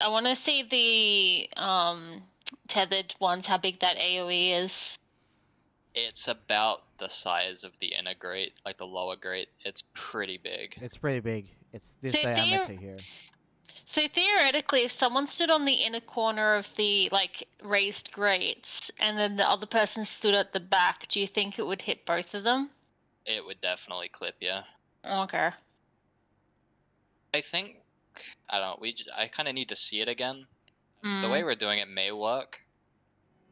I want to see the tethered ones, how big that AoE is. It's about the size of the inner grate, like the lower grate. It's pretty big. It's pretty big. It's this So diameter here. So theoretically, if someone stood on the inner corner of the raised grates, and then the other person stood at the back, do you think it would hit both of them? It would definitely clip, yeah. Okay. I think I don't know. I kind of need to see it again. The way we're doing it may work.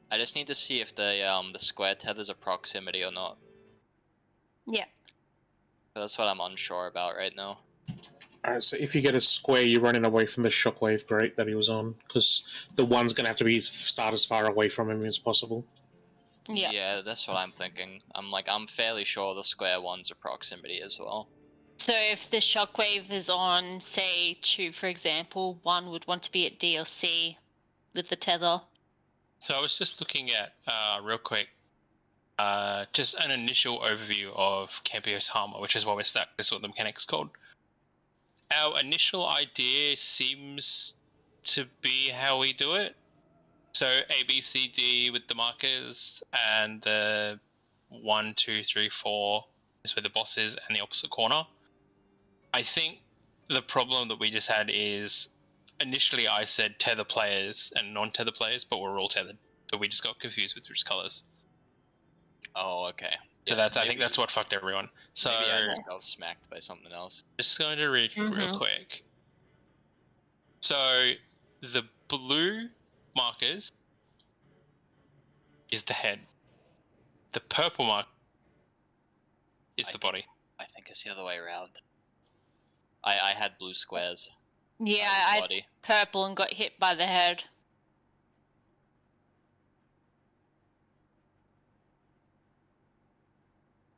I just need to see if the square tethers a proximity or not. Yeah. That's what I'm unsure about right now. Alright, so if you get a square, you're running away from the shockwave grate that he was on, because the one's going to have to start as far away from him as possible. Yeah. Yeah, that's what I'm thinking. I'm fairly sure the square one's a proximity as well. So if the shockwave is on, say, 2, for example, 1 would want to be at D or C with the tether. So I was just looking at, real quick, just an initial overview of Campio's Armor, which is what we're stuck. This is what the mechanic's called. Our initial idea seems to be how we do it. So A, B, C, D with the markers, and the 1, 2, 3, 4 is where the boss is, and the opposite corner. I think the problem that we just had is initially I said tether players and non-tether players, but we're all tethered. But we just got confused with which colors. Oh, okay. So yeah, I think that's what fucked everyone. So maybe I just got smacked by something else. Just going to read real quick. So the blue markers is the head. The purple mark is the body. I think it's the other way around. I had blue squares. Yeah, I had purple and got hit by the head.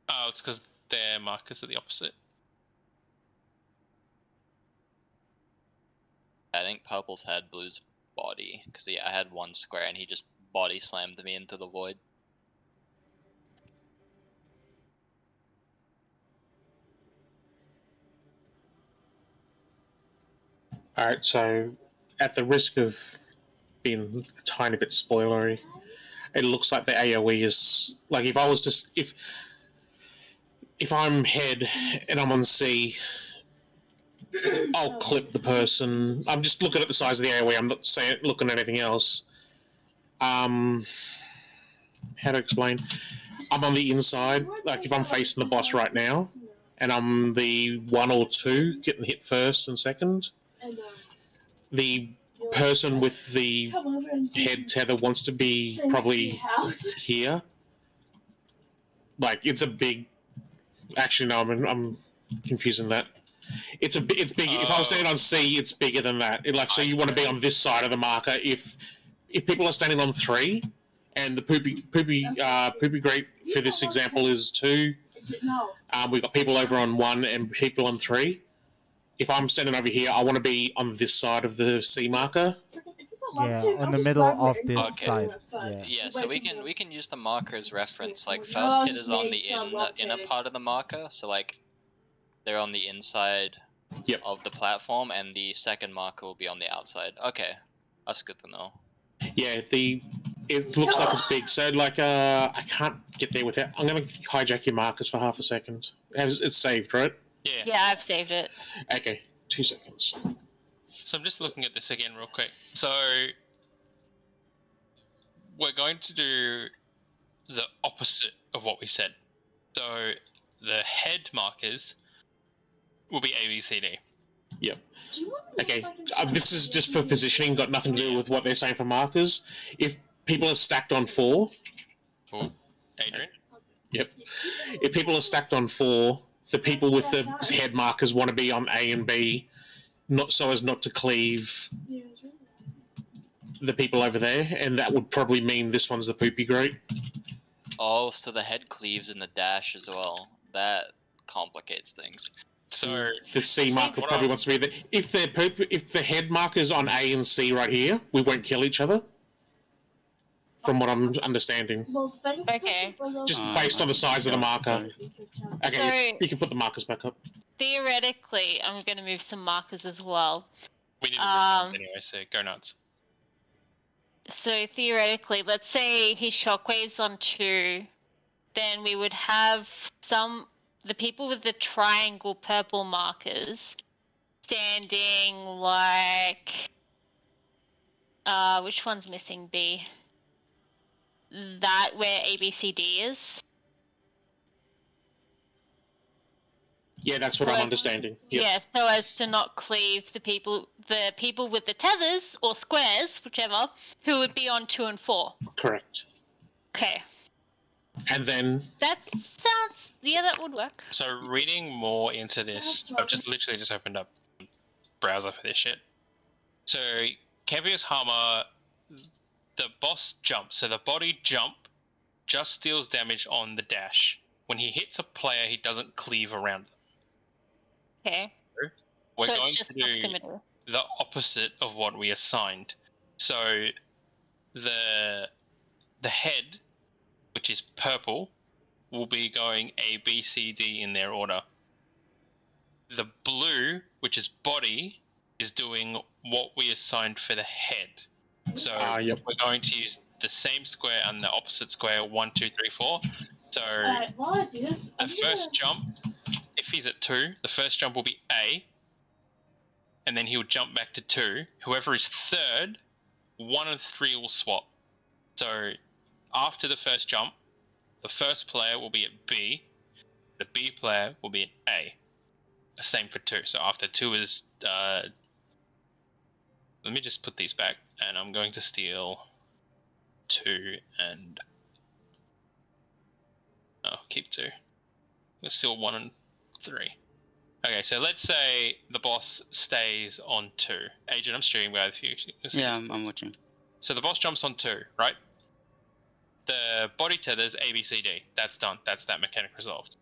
Oh, it's because their markers are the opposite. I think purple's had blue's body, because I had one square and he just body slammed me into the void. Alright, so at the risk of being a tiny bit spoilery, it looks like the AoE is like if I was just if I'm head and I'm on C, I'll clip the person. I'm just looking at the size of the AoE. I'm not looking at anything else. How to explain? I'm on the inside. Like if I'm facing the boss right now, and I'm the 1 or 2 getting hit first and second, the person with the head tether wants to be probably here. Like it's a big. Actually, no, I'm confusing that. It's big. If I was standing on C, it's bigger than that. So you want to be on this side of the marker. If people are standing on 3, and the poopy grate for this example is 2, we've got people over on 1 and people on 3. If I'm standing over here, I want to be on this side of the C marker. Yeah, on the middle of this side. Yeah, so we can use the marker as reference. Like first hit is on the inner part of the marker, so like they're on the inside of the platform, and the second marker will be on the outside. Okay, that's good to know. Yeah, it looks like it's big. So like I can't get there without. I'm gonna hijack your markers for half a second. It's saved, right? Yeah. Yeah, I've saved it. Okay, 2 seconds. So I'm just looking at this again real quick. So we're going to do the opposite of what we said. So the head markers will be A, B, C, D. Yep. Okay, this is just for positioning, got nothing to do with what they're saying for markers. If people are stacked on 4... Oh, Adrian? Yep. If people are stacked on 4, the people with the head markers want to be on A and B, not so as not to cleave the people over there, and that would probably mean this one's the poopy grate. Oh, so the head cleaves in the dash as well. That complicates things. So the C marker probably wants to be there. If the head marker's on A and C right here, we won't kill each other. From what I'm understanding. Okay. Just based on the size of the marker. Okay, So, you can put the markers back up. theoretically, I'm going to move some markers as well. We need to resolve anyway, so go nuts. So theoretically, let's say he shockwaves on 2, then we would have the people with the triangle purple markers standing like, which one's missing? B. That where ABCD is. Yeah, that's what I'm understanding. Yep. Yeah, so as to not cleave the people with the tethers or squares, whichever, who would be on 2 and 4. Correct. Okay. And then That that would work. So reading more into this, I've just literally just opened up a browser for this shit. So Campio's Hammer, the boss jump, so the body jump just deals damage on the dash. When he hits a player, he doesn't cleave around them. Okay. So we're So going it's just to do proximity. the opposite of what we assigned. So the head, which is purple, will be going A, B, C, D in their order. The blue, which is body, is doing what we assigned for the head. So yep. we're going to use the same square and the opposite square, 1, 2, 3, 4. So the first jump, if he's at 2, the first jump will be A, and then he'll jump back to 2. Whoever is third, 1 and 3 will swap. So after the first jump, the first player will be at B, the B player will be at A. The same for 2. So after 2 is... let me just put these back, and I'm going to steal 2 and... Oh, keep 2. Let's steal 1 and 3. Okay, so let's say the boss stays on 2. Agent, I'm streaming by the you. Yeah, I'm watching. So the boss jumps on 2, right? The body tethers A, B, C, D. That's done. That's that mechanic resolved.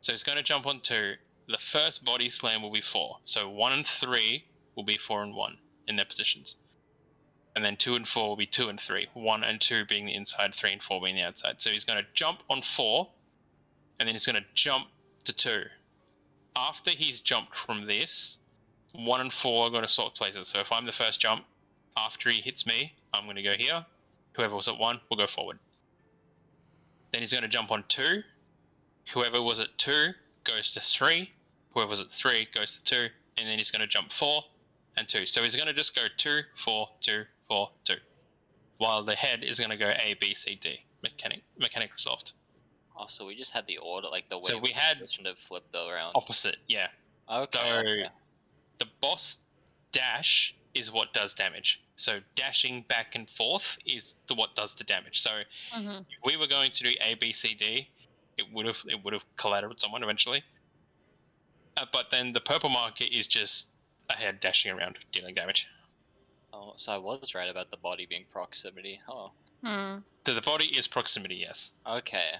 So he's going to jump on 2. The first body slam will be 4. So 1 and 3 will be 4 and 1 in their positions. And then 2 and 4 will be 2 and 3. 1 and 2 being the inside, 3 and 4 being the outside. So he's going to jump on 4, and then he's going to jump to 2. After he's jumped from this, 1 and 4 are going to swap places. So if I'm the first jump, after he hits me, I'm going to go here. Whoever was at 1 will go forward. Then he's going to jump on 2. Whoever was at 2 goes to 3. Whoever was at 3 goes to 2. And then he's going to jump 4 and 2. So he's going to just go 2, 4, 2, 4, 2. While the head is going to go A, B, C, D. Mechanic resolved. Oh, so we just had the order, like the way So we had flipped around. Opposite, yeah. Okay. So okay. the boss dash is what does damage. So dashing back and forth is what does the damage. So if we were going to do A, B, C, D, it would have collateraled someone eventually. But then the purple marker is just a head dashing around dealing damage. Oh, so I was right about the body being proximity. Oh. So the body is proximity, yes. Okay.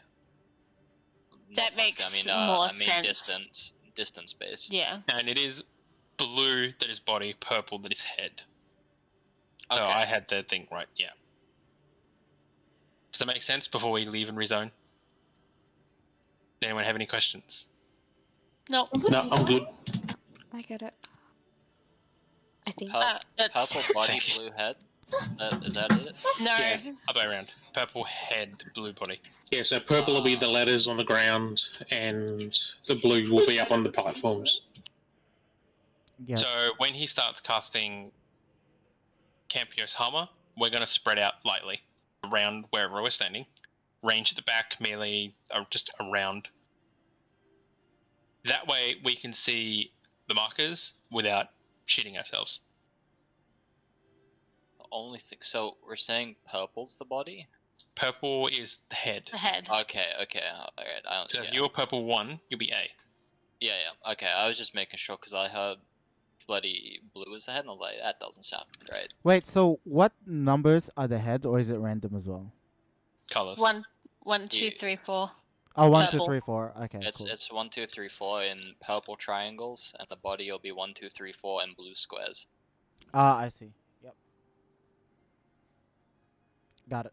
That makes more I mean sense. distance based. Yeah. And it is blue that is body, purple that is head. Okay. So I had the thing right, yeah. Does that make sense before we leave and rezone? Anyone have any questions? No. No, I'm good. I get it. I think. Purple body, blue head. Is that it? No. Yeah. Other way around. Purple head, blue body. Yeah, so purple will be the letters on the ground, and the blue will be up on the platforms. Yeah. So when he starts casting Campio's Hammer, we're going to spread out lightly around wherever we're standing. Range at the back, melee, just around. That way we can see the markers without shitting ourselves. The only thing. So we're saying purple's the body? Purple is the head. The head. Okay, alright. I don't. So Yeah. if you're purple 1, you'll be A. Yeah. Okay, I was just making sure because I heard bloody blue is the head, and I was like, that doesn't sound right. Wait, so what numbers are the heads, or is it random as well? Colors. 1, 2, 3, 4. Oh, 1, 2, Purple. 3, 4. Okay, It's cool. it's 1, 2, 3, 4 in purple triangles, and the body will be 1, 2, 3, 4 in blue squares. Ah, I see. Yep. Got it.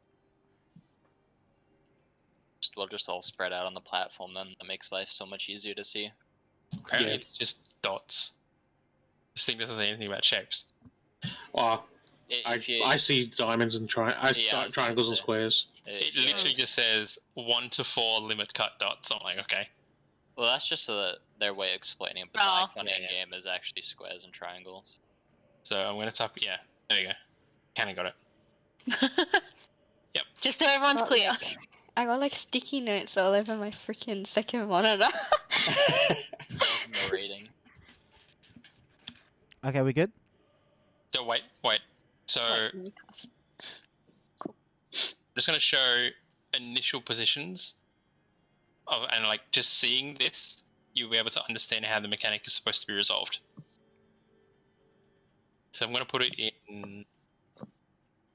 We'll just all spread out on the platform. Then it makes life so much easier to see. Apparently Yeah. it's just dots. This thing doesn't say anything about shapes. I see diamonds and triangles and squares. It literally just says 1 to 4 limit cut dots. I'm like, okay. Well, that's just their way of explaining it, but the icon in game is actually squares and triangles. So I'm gonna type. Yeah, there you go. Kinda got it. Yep. Just so everyone's clear. I got like sticky notes all over my freaking second monitor. Narrating. Okay, we good? So wait. So I'm just gonna show initial positions and like just seeing this, you'll be able to understand how the mechanic is supposed to be resolved. So I'm gonna put it in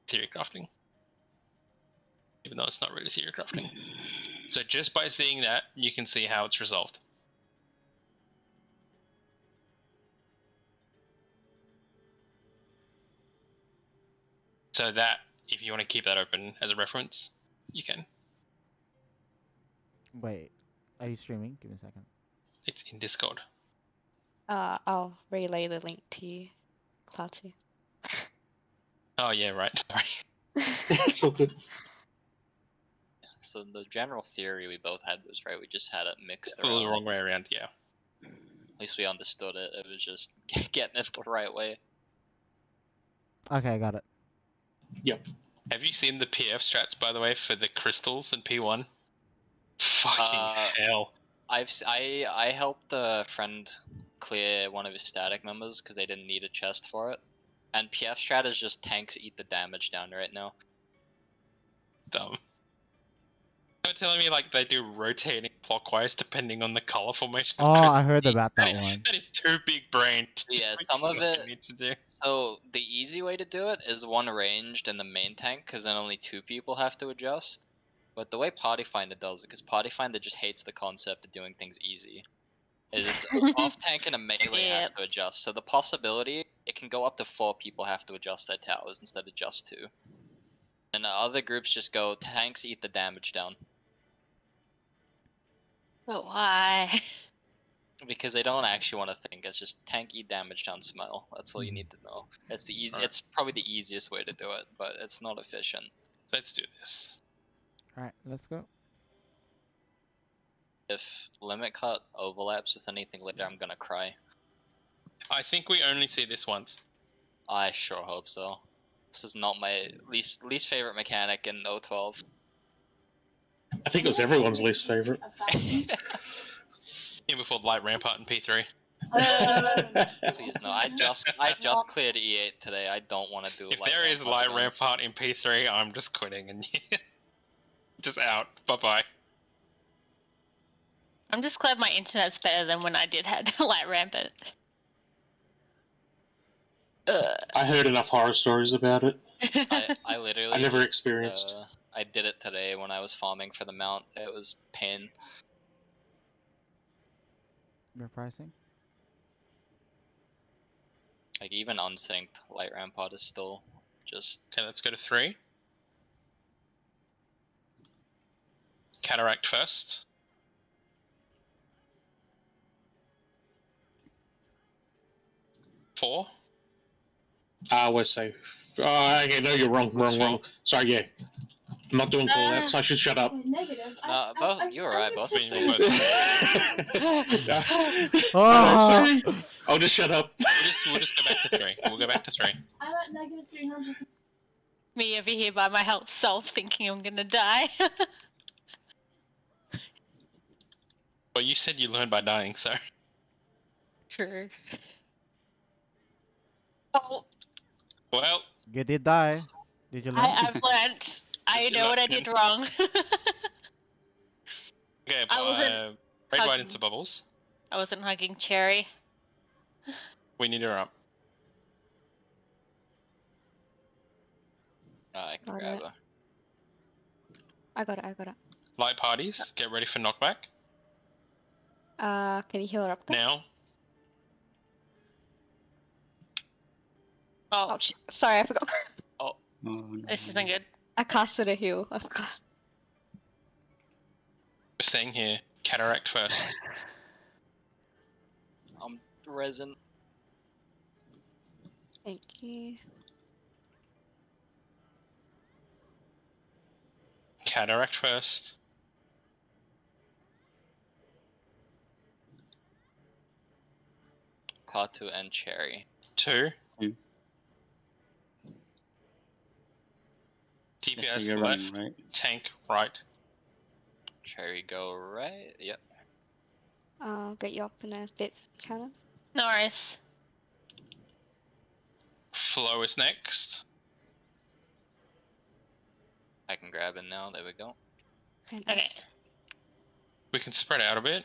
theory crafting, even though it's not really theory crafting. So just by seeing that, you can see how it's resolved. So that, if you want to keep that open as a reference, you can. Wait, are you streaming? Give me a second. It's in Discord. I'll relay the link to you, Clouty. Oh yeah, right. Sorry. It's all good. So the general theory we both had was right. We just had it mixed It was around. the wrong way around. Yeah. At least we understood it. It was just getting it the right way. Okay, I got it. Yep. Have you seen the PF strats, by the way, for the crystals in P1? Fucking hell. I helped a friend clear one of his static members because they didn't need a chest for it. And PF strat is just tanks eat the damage down right now. Dumb. You're telling me like they do rotating clockwise depending on the color formation? Oh, I heard about that one. That is too big brain. Yeah, some of it. Need to do. So the easy way to do it is one ranged in the main tank, because then only 2 people have to adjust. But the way Party Finder does it, because Party Finder just hates the concept of doing things easy, is it's off tank and a melee has to adjust. So the possibility, it can go up to 4 people have to adjust their towers instead of just 2. And other groups just go tanks eat the damage down. But why? Because they don't actually want to think. It's just tank eat damage down smile. That's all you need to know. It's the easy. It's probably the easiest way to do it, but it's not efficient. Let's do this. Alright, let's go. If limit cut overlaps with anything later, I'm gonna cry. I think we only see this once. I sure hope so. This is not my least favorite mechanic in 012. I think it was everyone's least favorite. Even before Light Rampart and P3. Please no. I just cleared E8 today. I don't want to do. If there is Light Rampart in P3, I'm just quitting and just out. Bye bye. I'm just glad my internet's better than when I did had Light Rampart. I heard enough horror stories about it. I literally. I never experienced. I did it today when I was farming for the mount. It was pain. Repricing? Like even unsynced Light Rampart is still just. Okay, let's go to 3. Cataract first. 4. We're safe. Okay, no, you're wrong. Sorry, yeah. I'm not doing call-outs. I should shut up. Both, you're right, both. I'm sorry. I'll just shut up. We'll just go back to 3. We'll go back to 3. I'm at negative 300. Me over here by my health self thinking I'm gonna die. Well, you said you learned by dying, so. True. Oh, Well, You did die. Did you learn? I've learnt. I know what I did wrong. okay, I wasn't raid right into bubbles. I wasn't hugging Cherry. We need her up. I can Got grab it. her. I got it. Light parties, get ready for knockback. Can you heal her up quick? Now. Oh, Sorry, I forgot. this isn't good. I casted a heal. I forgot. We're staying here. Cataract first. I'm resin. Thank you. Cataract first. Klaatu and Cherry. 2. Mm. Yes, so DPS you're left. running, right? Tank right. Cherry go right. Yep. I'll get you up in a bit, cannon. No worries. Flow is next. I can grab it now. There we go. Okay. Okay. We can spread out a bit.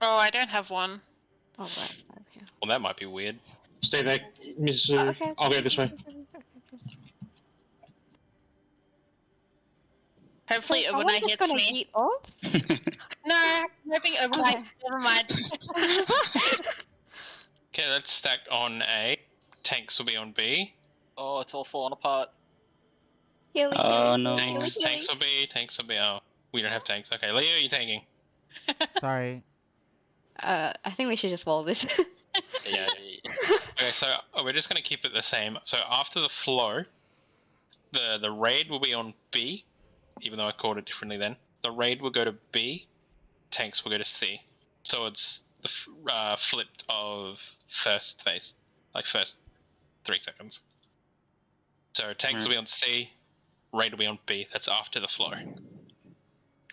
Oh, I don't have one. Oh, right. Okay. Well, that might be weird. Stay there, Miss. Okay. I'll go this way. Hopefully Someone overnight just hits gonna me. yeet off? No, I'm hoping overnight. Okay. Never mind. Okay, that's stacked on A. Tanks will be on B. Oh, it's all falling apart. Healy, Oh, healy, no. healy, Tanks, healy. tanks will be. Tanks will be. Oh, we don't have tanks. Okay, Leo, you're tanking. Sorry. I think we should just follow this. Yeah. Okay, so we're just gonna keep it the same. So after the flow, the raid will be on B, even though I called it differently then. The raid will go to B, tanks will go to C. So it's the flipped of first phase, like first 3 seconds. So tanks will be on C, raid will be on B. That's after the flow.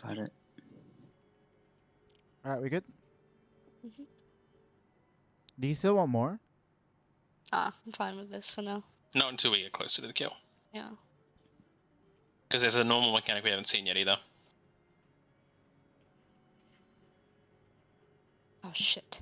Got it. Alright, we good? Mhm. Do you still want more? I'm fine with this for now. Not until we get closer to the kill, Yeah. because there's a normal mechanic we haven't seen yet either. Oh shit.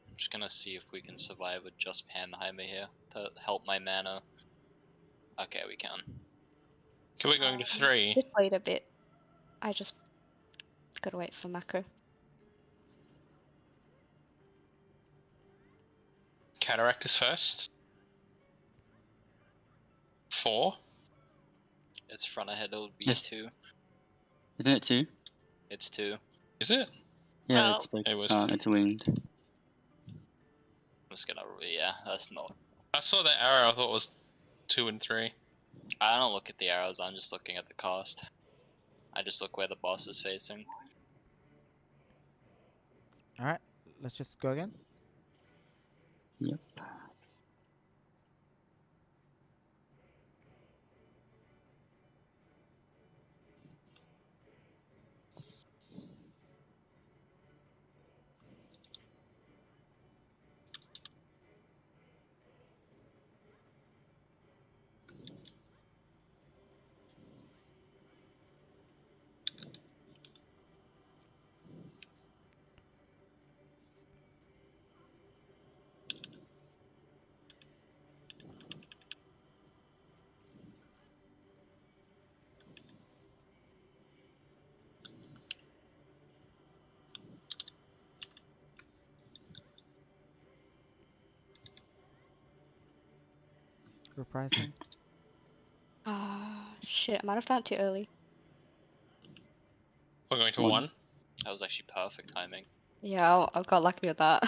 I'm just gonna see if we can survive with just Panheimer here to help my mana. Okay, we can. Okay, we're going to 3. Just wait a bit. I just gotta wait for macro. Cataract is first. 4. It's front ahead of Yes. B2. Isn't it 2? It's 2. Is it? Yeah, Well, it's like, it was it's winged. I'm just gonna. Yeah, that's not. I saw that arrow. I thought it was 2 and 3. I don't look at the arrows. I'm just looking at the cost. I just look where the boss is facing. Alright, let's just go again. Yep. Reprising. Ah, shit. I might have done it too early. We're going to 1. 1. That was actually perfect timing. Yeah, I got lucky with that.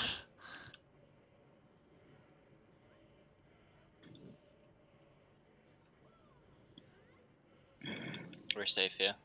We're safe here.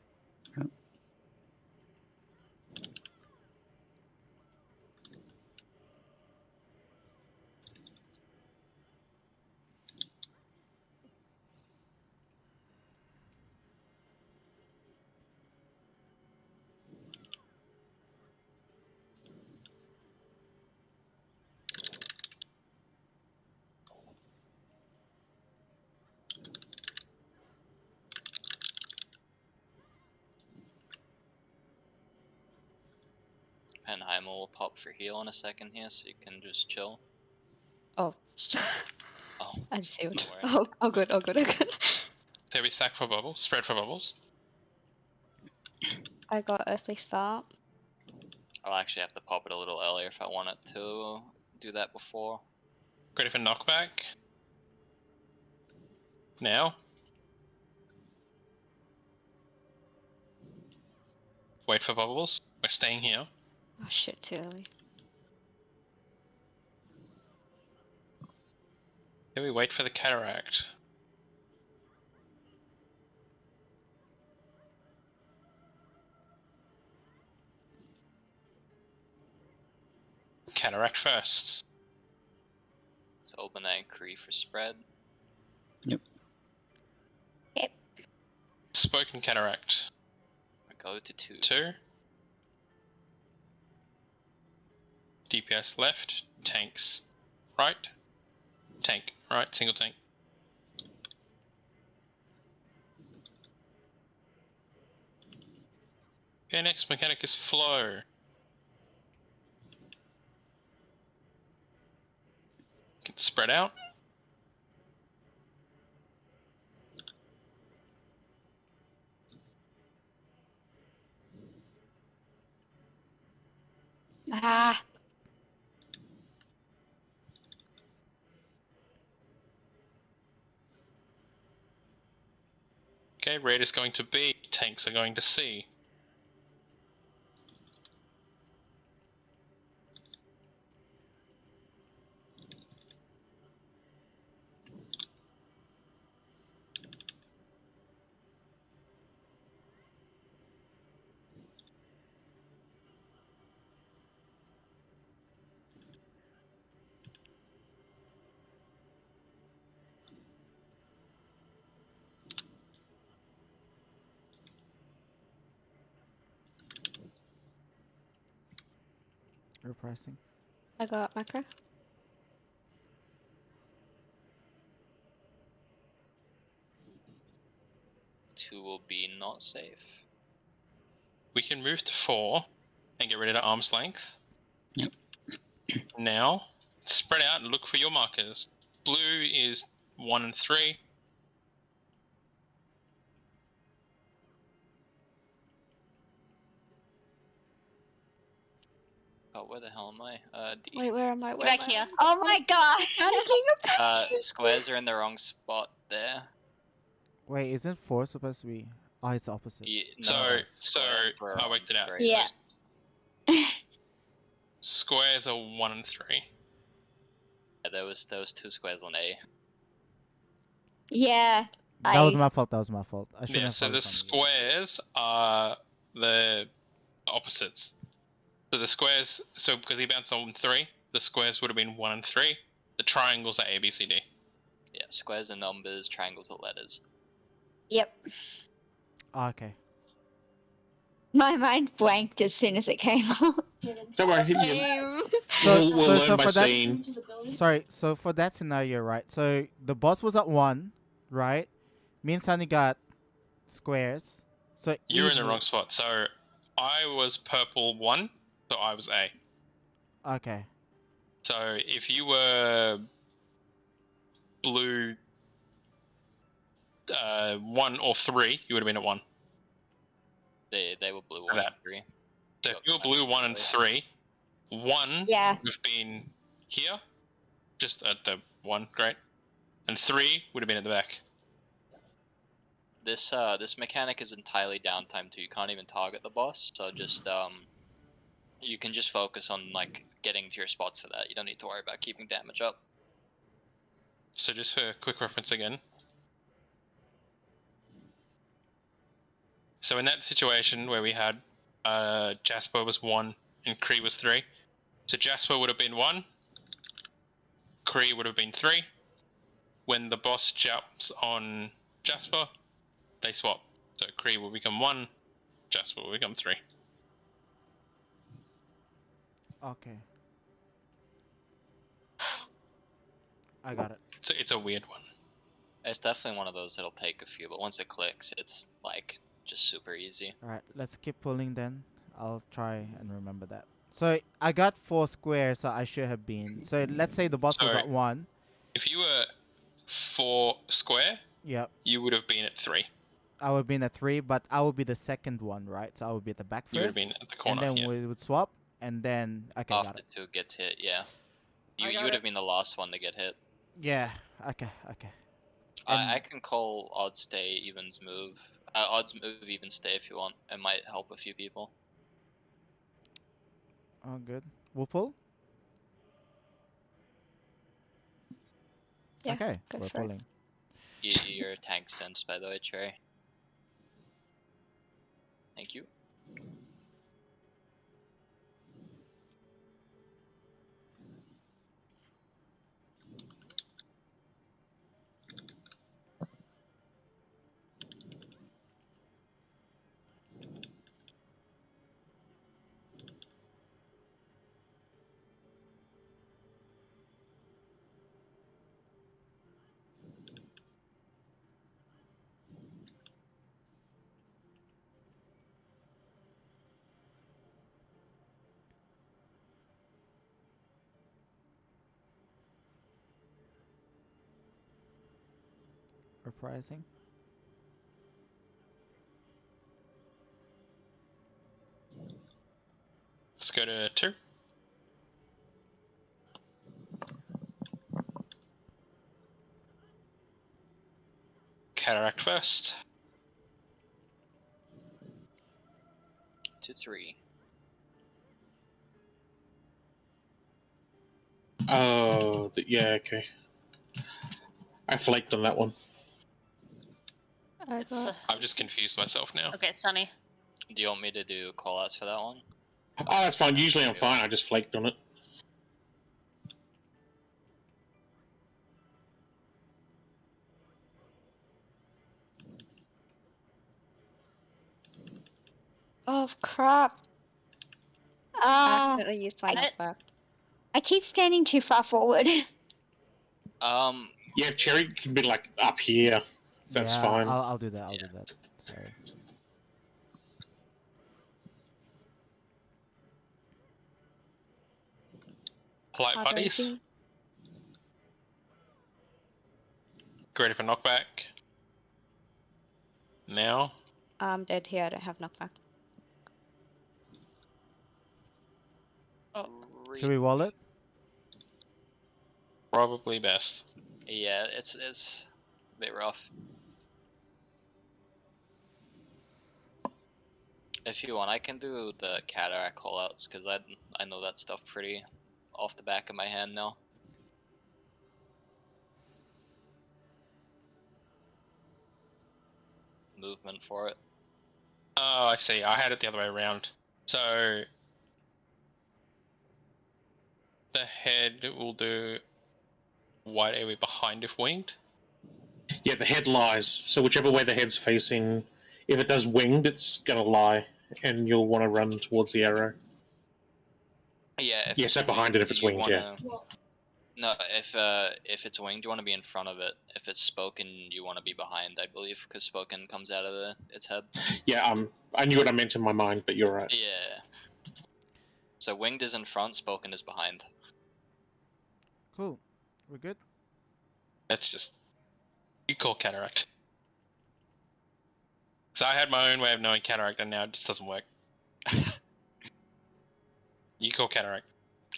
Penheimer will pop for heal in a second here, so you can just chill. Oh. Oh, I just see don't what. worry. Oh, good, oh, good, oh, good. So we stack for bubbles, spread for bubbles. I got Earthly Start. I'll actually have to pop it a little earlier if I want it to do that before. Ready for knockback. Now. Wait for bubbles. We're staying here. Oh shit, too early. Then we wait for the cataract. Cataract first. So open that Kree for spread. Spoken cataract. I go to 2. 2. DPS left. Tanks right. Tank right. Single tank. Okay, next mechanic is flow. Can spread out. Ah! Okay, red is going to B. Tanks are going to C. Repricing. I got macro. Two will be not safe. We can move to 4 and get rid of the arm's length. Yep. Now, spread out and look for your markers. Blue is 1 and 3. Oh, where the hell am I? D. Wait, where am I? Where Back am I? here. Oh my god! Panicking about Squares are in the wrong spot there. Wait, isn't 4 supposed to be? Oh, it's opposite. Yeah, So squares were I on worked it out. grey. Yeah. Squares are 1 and 3. Yeah, there was 2 squares on A. Yeah. That was my fault. That was my fault. I shouldn't Yeah, have so the focused on you. squares are the opposites. So the squares, so because he bounced on 3, the squares would have been 1 and 3. The triangles are A, B, C, D. Yeah, squares are numbers, triangles are letters. Yep. Oh, okay. My mind blanked as soon as it came up. Don't worry. So, We'll learn by seeing. Sorry, so for that scenario, right? So the boss was at 1, right? Me and Sunny got squares. So You're in the either- wrong spot. So I was purple 1, so I was A. Okay. So if you were blue 1 or 3, you would have been at 1. They were blue 1 That. and 3. So if you were blue 1 and 3, 1 Yeah. would have been here, just at the 1, great. And 3 would have been at the back. This mechanic is entirely downtime too. You can't even target the boss, so just you can just focus on like getting to your spots for that. You don't need to worry about keeping damage up. So just for quick reference again. So in that situation where we had Jasper was 1 and Kree was 3, so Jasper would have been 1, Kree would have been 3. When the boss jumps on Jasper, they swap. So Kree will become 1, Jasper will become 3. Okay. I got it. So it's a weird one. It's definitely one of those that'll take a few, but once it clicks, it's like just super easy. All right, let's keep pulling then. I'll try and remember that. So I got 4 squares, so I should have been. So let's say the boss was So- at 1. If you were 4 square, Yep. you would have been at 3. I would have been at 3, but I would be the second one, right? So I would be at the back first. You would have been at the corner. and then yeah. we would swap, and then okay, got After it. 2 gets hit, yeah. I You got would it. have been the last one to get hit. Yeah. Okay. I can call odd stay evens move. Odds move even stay if you want. It might help a few people. Oh, good. We'll pull. Yeah, Okay, go we're for it. pulling. Your tank sense, by the way, Cherry. Thank you. Reprising. Let's go to 2. Cataract first. To 3. Oh, yeah, okay. I flaked on that one. I It's, got I've just confused myself now. okay, Sunny. Do you want me to do callouts for that one? Oh, that's fine. Usually I'm fine. I just flaked on it. Oh crap! I Ah, accidentally used my What? knockback. I keep standing too far forward. Yeah, if Cherry can be like up here, that's yeah, fine. I'll do that. I'll do that. Sorry. Light Hard buddies. raising. Ready for knockback. Now. I'm dead here. I don't have knockback. Should we wall it? Probably best. Yeah, it's a bit rough. If you want, I can do the cataract callouts because I know that stuff pretty off the back of my hand now. Movement for it. Oh, I see. I had it the other way around. So the head will do white area behind if winged. Yeah, the head lies. So whichever way the head's facing, if it does winged, it's gonna lie, and you'll want to run towards the arrow. Yeah. Yeah, so behind it if it's you winged. Yeah. No, if it's winged, you want to be in front of it. If it's spoken, you want to be behind, I believe, because spoken comes out of its head. Yeah. I knew what I meant in my mind, but you're right. Yeah. So winged is in front, spoken is behind. Cool. We're good. That's just you call cataract. So I had my own way of knowing cataract, and now it just doesn't work. You call cataract.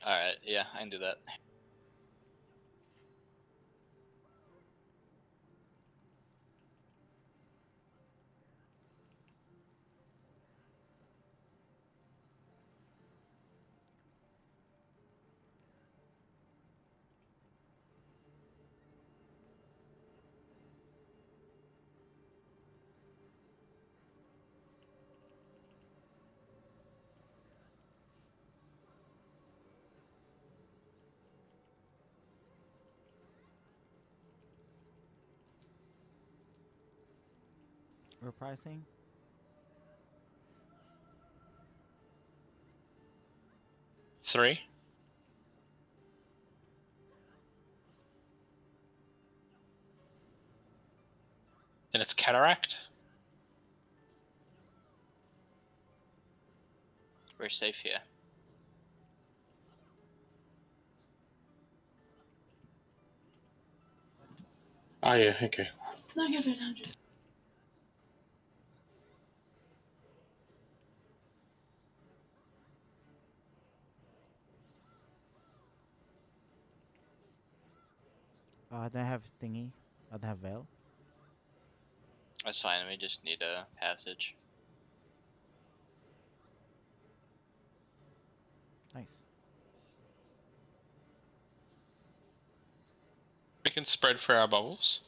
All right. Yeah, I can do that. Reprising. Three. And it's cataract. We're safe here. Oh yeah, okay. No, give it 100. I don't have thingy. I don't have veil. That's fine. We just need a passage. Nice. We can spread for our bubbles.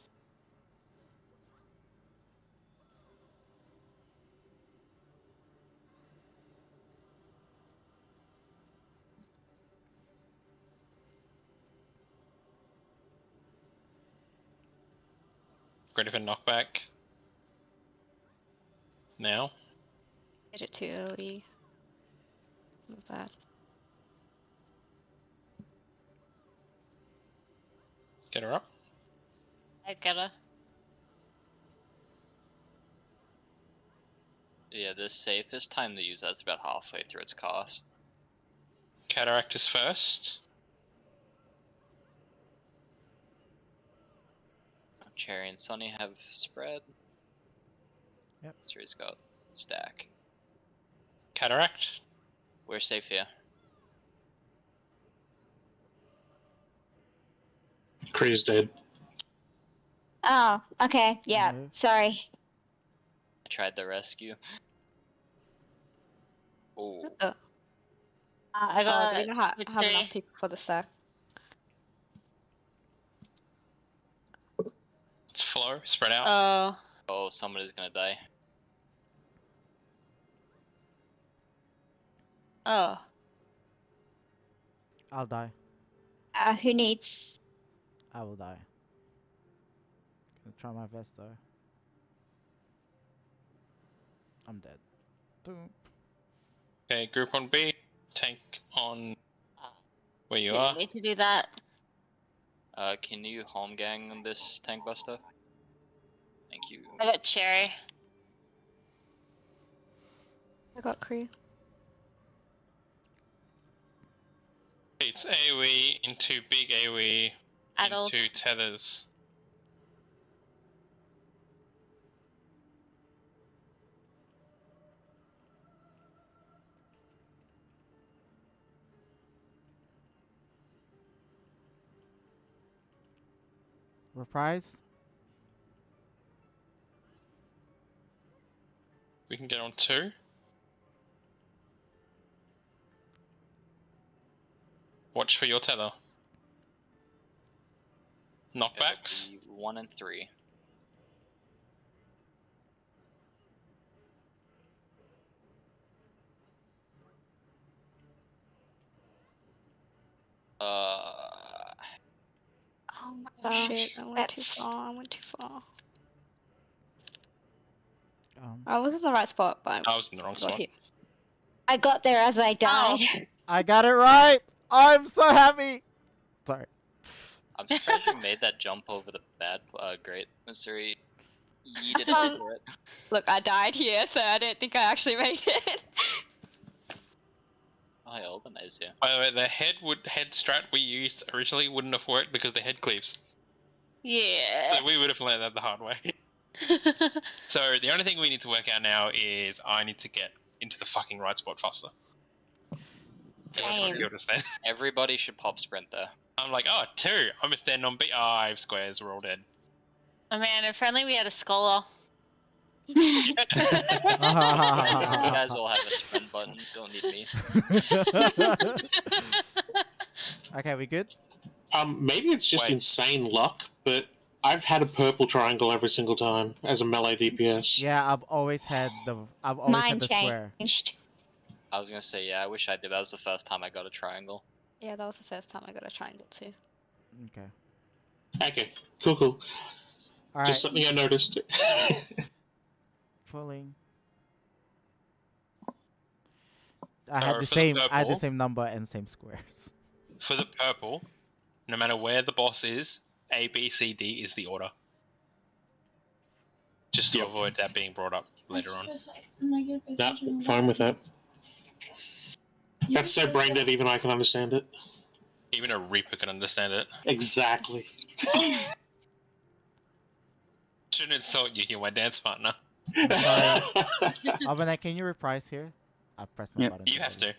Ready for knockback. Now. Did it too early. Not bad. Get her up. I gotta. Yeah, the safest time to use that's about halfway through its cost. Cataract is first. Cherry and Sunny have spread. Yep. So he's got stack. Cataract. We're safe here. Kree's dead. Oh, okay. Yeah. Move. Sorry. I tried the rescue. Oh, I Do got. we know how with have enough three. people for the stack? It's flow. Spread out. oh, somebody's gonna die. Oh. I'll die. Who needs? I will die. Gonna try my best though. I'm dead. Doom. Okay, group on B. Tank on where you Didn't are. need to do that. Can you home gang on this tank buster? Thank you. I got Cherry. I got Kree. It's AoE into big AoE Adult. into tethers. Reprise. We can get on 2. Watch for your tether. Knockbacks. It'll be 1 and 3. Oh my Oh gosh. shit, I went too That's far, I went too far. Um, I was in the right spot, but I was in the wrong got spot. hit. I got there as I died. I got it right. I'm so happy. Sorry. I'm surprised you made that jump over the bad great Missouri. You didn't do it. Look, I died here, so I don't think I actually made it. I organize you. By the way, the head strat we used originally wouldn't have worked because the head cleaves. Yeah. So we would have learned that the hard way. So the only thing we need to work out now is I need to get into the fucking right spot faster. Same. Everybody should pop sprint there. I'm like, oh, 2. I'm gonna stand on B. Oh, I have squares. We're all dead. Oh man, if only we had a scholar. You guys all have a sprint button. Don't need me. Okay, we good? Maybe it's just Wait. insane luck, but I've had a purple triangle every single time as a melee DPS. Yeah, I've always had the Mine square. changed. I was gonna say, yeah, I wish I did. That was the first time I got a triangle. Yeah, that was the first time I got a triangle too. Okay. Okay, cool. All right. Just something I noticed. Pulling. I had the for same. the I had the purple- same number and same squares. For the purple, no matter where the boss is, A, B, C, D is the order. Just to Yep. avoid that being brought up later on. Nah, fine with that. That's so brain dead, even I can understand it. Even a Reaper can understand it. Exactly. shouldn't insult you, you're my dance partner. Albanite, can you reprise here? I pressed my Yep. button. You have to.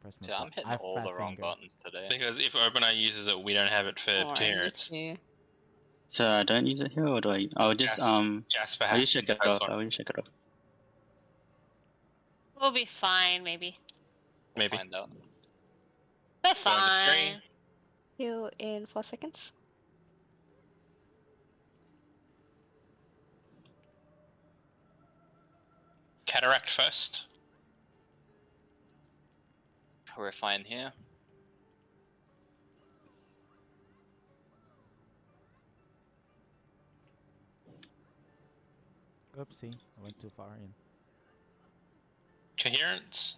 Press my See, I'm button. hitting I have all fat the wrong finger. buttons today. Because if OpenEye uses it, we don't have it for Alright, coherence. me too. So I don't use it here, or do I? I'll just Jasper I'll has just to check be it the first off. one. I'll just check it off. We'll be fine, maybe. Maybe. Find out. We're Going to three. fine. Heal in 4 seconds. Cataract first. We're fine here. Oopsie, I went too far in. Coherence.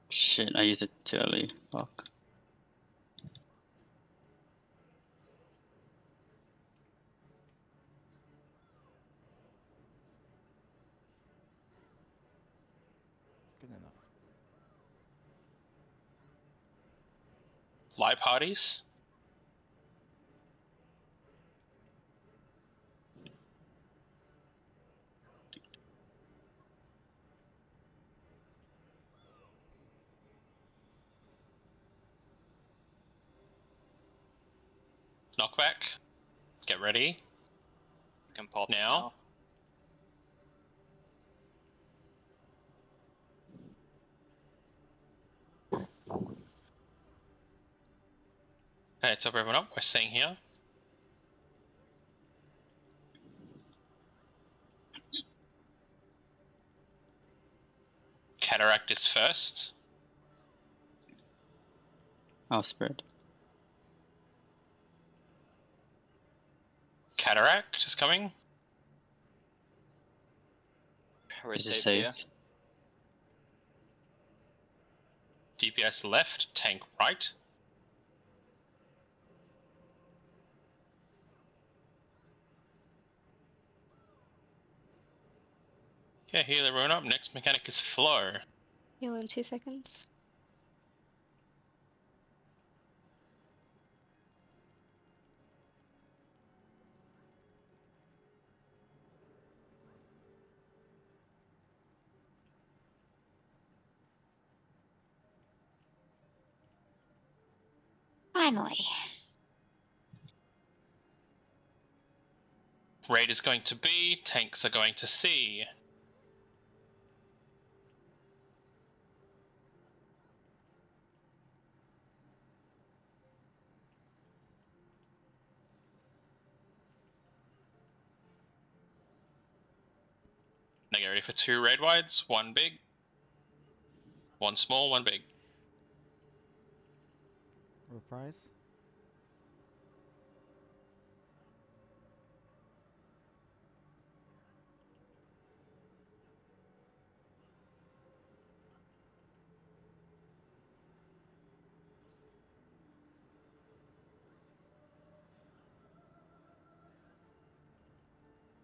Shit, I used it too early. Fuck. Good enough. Live parties. Knockback. Get ready. Can pop it Now. Okay, top everyone up. We're staying here. Cataract is first. I'll spread. Cataract is coming. We're Is it safe safe? here. DPS left. Tank right. Yeah, heal everyone up. Next mechanic is flow. Heal in 2 seconds. Finally. Raid is going to B. Tanks are going to C. Now get ready for 2 raid wides. 1 big. 1 small, 1 big. Reprise.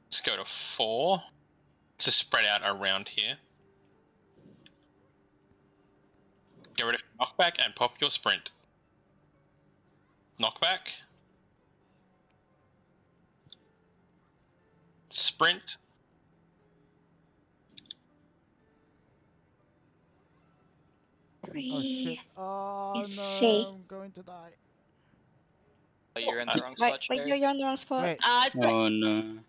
Let's go to 4 to spread out around here. Get rid of knockback and pop your sprint. Knockback. Sprint. Oh shit. Oh It's no, safe. I'm going to die. Oh, you're in the wrong Wait, spot, wait, Sherry. you're on the wrong spot. Wait, It's good. Oh no.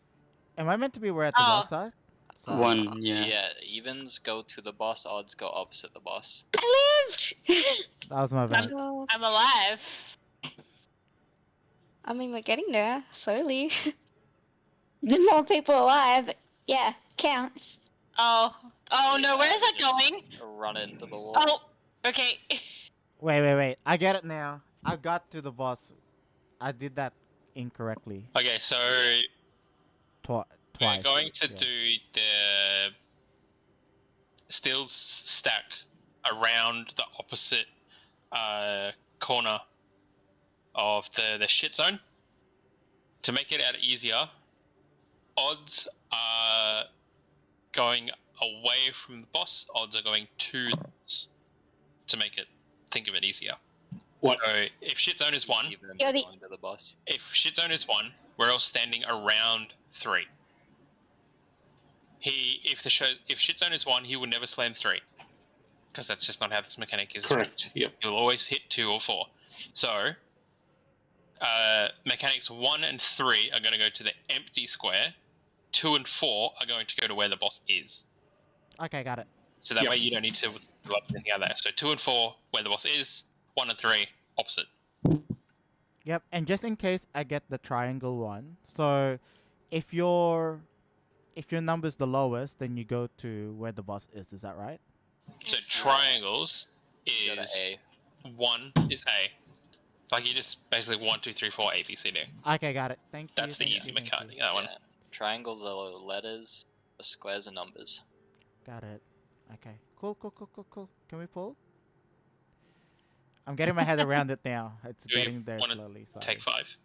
am I meant to be where at the Oh. boss side? Sorry. 1, yeah. Yeah, evens go to the boss, odds go opposite the boss. I lived! That was my bad. Oh, I'm alive. I mean, we're getting there, slowly. The more people alive, yeah, counts. Oh. Oh no, where is that just going? Run into the wall. Oh, okay. Wait. I get it now. I got to the boss. I did that incorrectly. Okay, so Twice. we're going to yeah. do the steel stack around the opposite corner of the shit zone. To make it out easier, odds are going away from the boss, odds are going to make it think of it easier. What? So if shit zone is 1, Even Yeah, the- going to the boss. if shit zone is 1, we're all standing around 3. If shit zone is 1, he will never slam 3, because that's just not how this mechanic is. Correct. Yep. He'll always hit 2 or 4. So mechanics 1 and 3 are going to go to the empty square. 2 and 4 are going to go to where the boss is. Okay, got it. So that Yep. way you don't need to do anything out there. So 2 and 4 where the boss is. 1 and 3 opposite. Yep, and just in case I get the triangle one, so if your number's the lowest, then you go to where the boss is that right? So triangles Go to is A. 1 is A. Like you just basically 1, 2, 3, 4 A, B, C, D. Okay, got it. Thank you. That's the thank easy you, thank mechanic. you. That one. Yeah. Triangles are letters, the squares are numbers. Got it. Okay. Cool. Can we pull? I'm getting my head around it now. It's Do you getting there wanna slowly. Sorry. Take 5.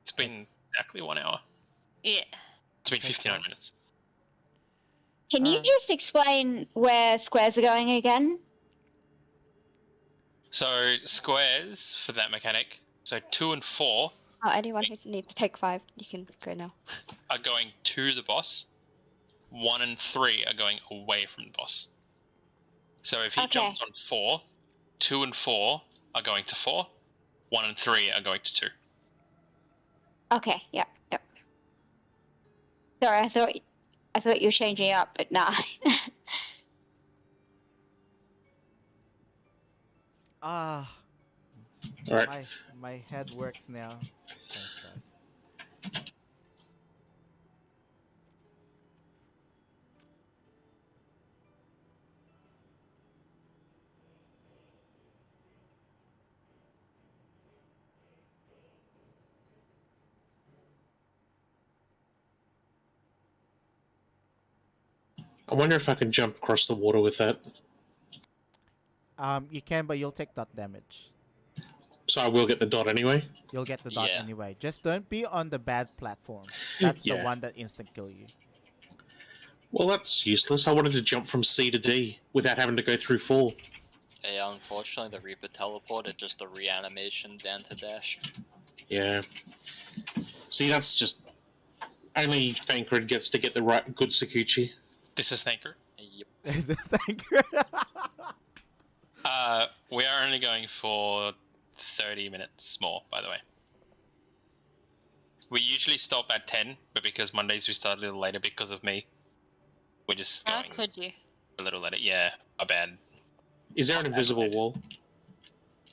It's been exactly 1 hour. Yeah. It's been Take 59 five. minutes. Can you just explain where squares are going again? So squares for that mechanic. So 2 and 4 Oh, anyone who needs to take 5, you can go now. are going to the boss. 1 and 3 are going away from the boss. So if he Okay. jumps on 4, 2 and 4 are going to 4. 1 and 3 are going to 2. Okay, yep. Sorry, I thought you were changing it up, but nah. Ah, All right. my head works now. Thanks, guys. I wonder if I can jump across the water with that. You can, but you'll take dot damage. So I will get the dot anyway. You'll get the dot Yeah. anyway. Just don't be on the bad platform. That's the Yeah. one that instant kill you. Well, that's useless. I wanted to jump from C to D without having to go through 4. Yeah, unfortunately the Reaper teleported just a reanimation down to dash. Yeah. See, that's just only Thancred gets to get the right good Sakuchi. This is Thanker. Yep. Is this angry? We are only going for 30 minutes more, by the way. We usually stop at 10, but because Mondays we start a little later because of me, we're just How going could you? a little later. Yeah, my bad. Is there an invisible wall?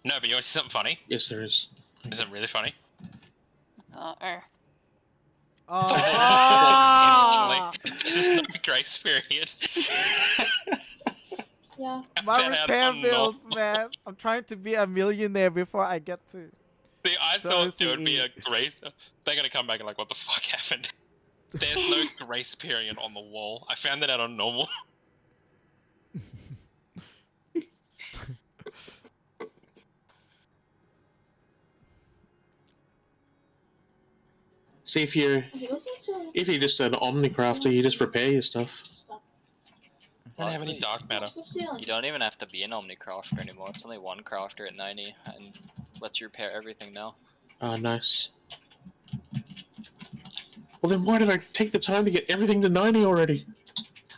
No, but you want to see something funny? Yes, there is. Is it really funny? Uh-oh. Oh! Instantly. Just no grace period. Yeah. My That out repair on bills, normal. man. I'm trying to be a millionaire before I get to. See, I So thought there would be a OCE. grace. They're gonna come back and like, what the fuck happened? There's no grace period on the wall. I found that out on normal. See, if you're just an Omnicrafter, you just repair your stuff. I don't have any dark matter. You don't even have to be an Omnicrafter anymore. It's only one crafter at 90 and lets you repair everything now. Oh, nice. Well, then why did I take the time to get everything to 90 already?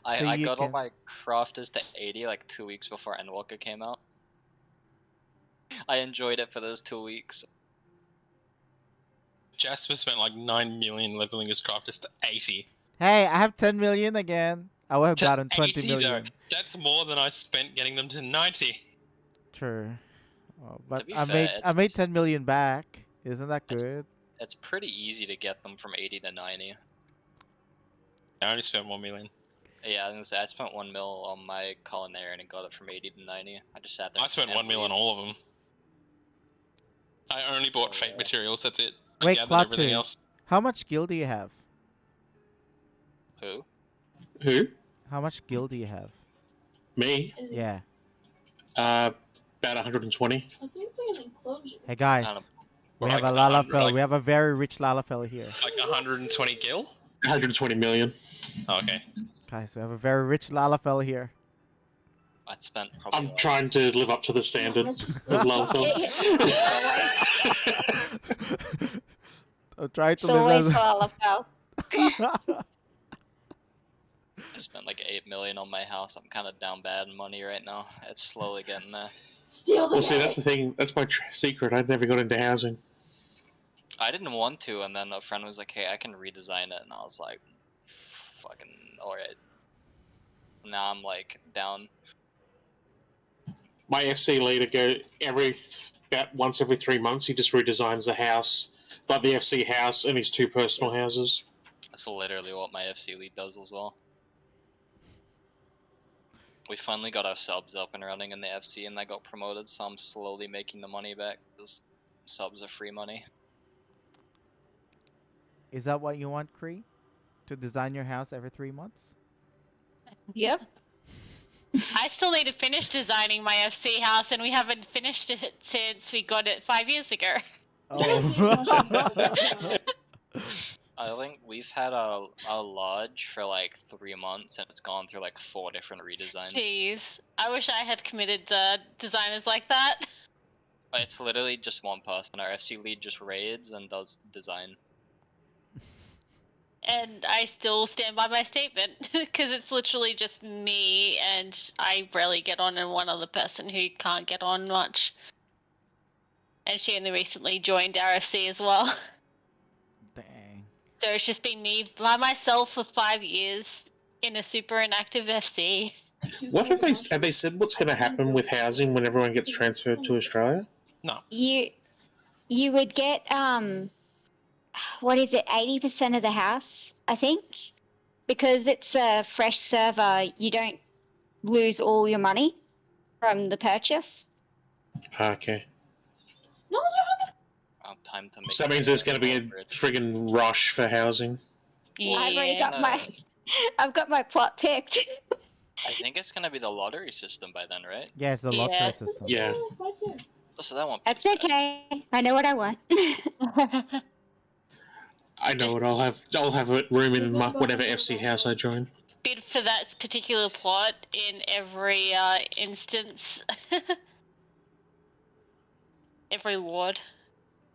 I So you got all can- my crafters to 80 like 2 weeks before Endwalker came out. I enjoyed it for those 2 weeks. Jasper spent like 9 million leveling his crafters to 80. Hey, I have 10 million again. I would have To gotten 20 80 million. though. That's more than I spent getting them to 90. True. Oh, but be I fair, made it's- 10 million back. Isn't that It's- good? It's pretty easy to get them from 80 to 90. I only spent 1 million. Yeah, I was gonna say, I spent 1 mil on my Culinarian and got it from 80 to 90. I just sat there. I spent and 1 mil on believed. all of them. I only bought Oh, fate yeah. materials, that's it. I Wait, gathered everything Klaatu, else. how much gil do you have? Who? Who? How much gil do you have? Me? Yeah. About 120. I think it's like an enclosure. Hey guys, don't- we Or have like a 100, Lalafell. like- We have a very rich Lalafell here. Like 120 gil? 120 million. Oh, okay. Guys, we have a very rich Lalafell here. I spent probably. I'm trying to live up to the standard of Lolfeld. I'm trying to It's always live Lolfeld. I spent like 8 million on my house. I'm kind of down bad in money right now. It's slowly getting there. Well, see, that's the thing. That's my secret. I never got into housing. I didn't want to, and then a friend was like, "Hey, I can redesign it," and I was like, "Fucking alright." Now I'm like down. My FC leader about once every 3 months. He just redesigns the house, like the FC house and his 2 personal houses. That's literally what my FC lead does as well. We finally got our subs up and running in the FC, and I got promoted, so I'm slowly making the money back because subs are free money. Is that what you want, Kree? To design your house every 3 months? Yep. I still need to finish designing my FC house, and we haven't finished it since we got it 5 years ago. Oh. I think we've had a lodge for like 3 months, and it's gone through like 4 different redesigns. Jeez, I wish I had committed designers like that. It's literally just one person. Our FC lead just raids and does design. And I still stand by my statement, because it's literally just me, and I rarely get on, and one other person who can't get on much. And she only recently joined RFC as well. Dang. So it's just been me by myself for 5 years in a super inactive FC. What have they said? What's going to happen with housing when everyone gets transferred to Australia? No. You would get what is it, 80% of the house, I think, because it's a fresh server. You don't lose all your money from the purchase. Okay. Time to make. So that means there's going to be a friggin' rush for housing. Yeah. I've got my plot picked. I think it's gonna be the lottery system by then, right? Yeah, it's the lottery system. Yeah. So that won't be That's okay. I know what I want. I know it. I'll have a room in my whatever FC house I join. Bid for that particular plot in every instance. Every ward.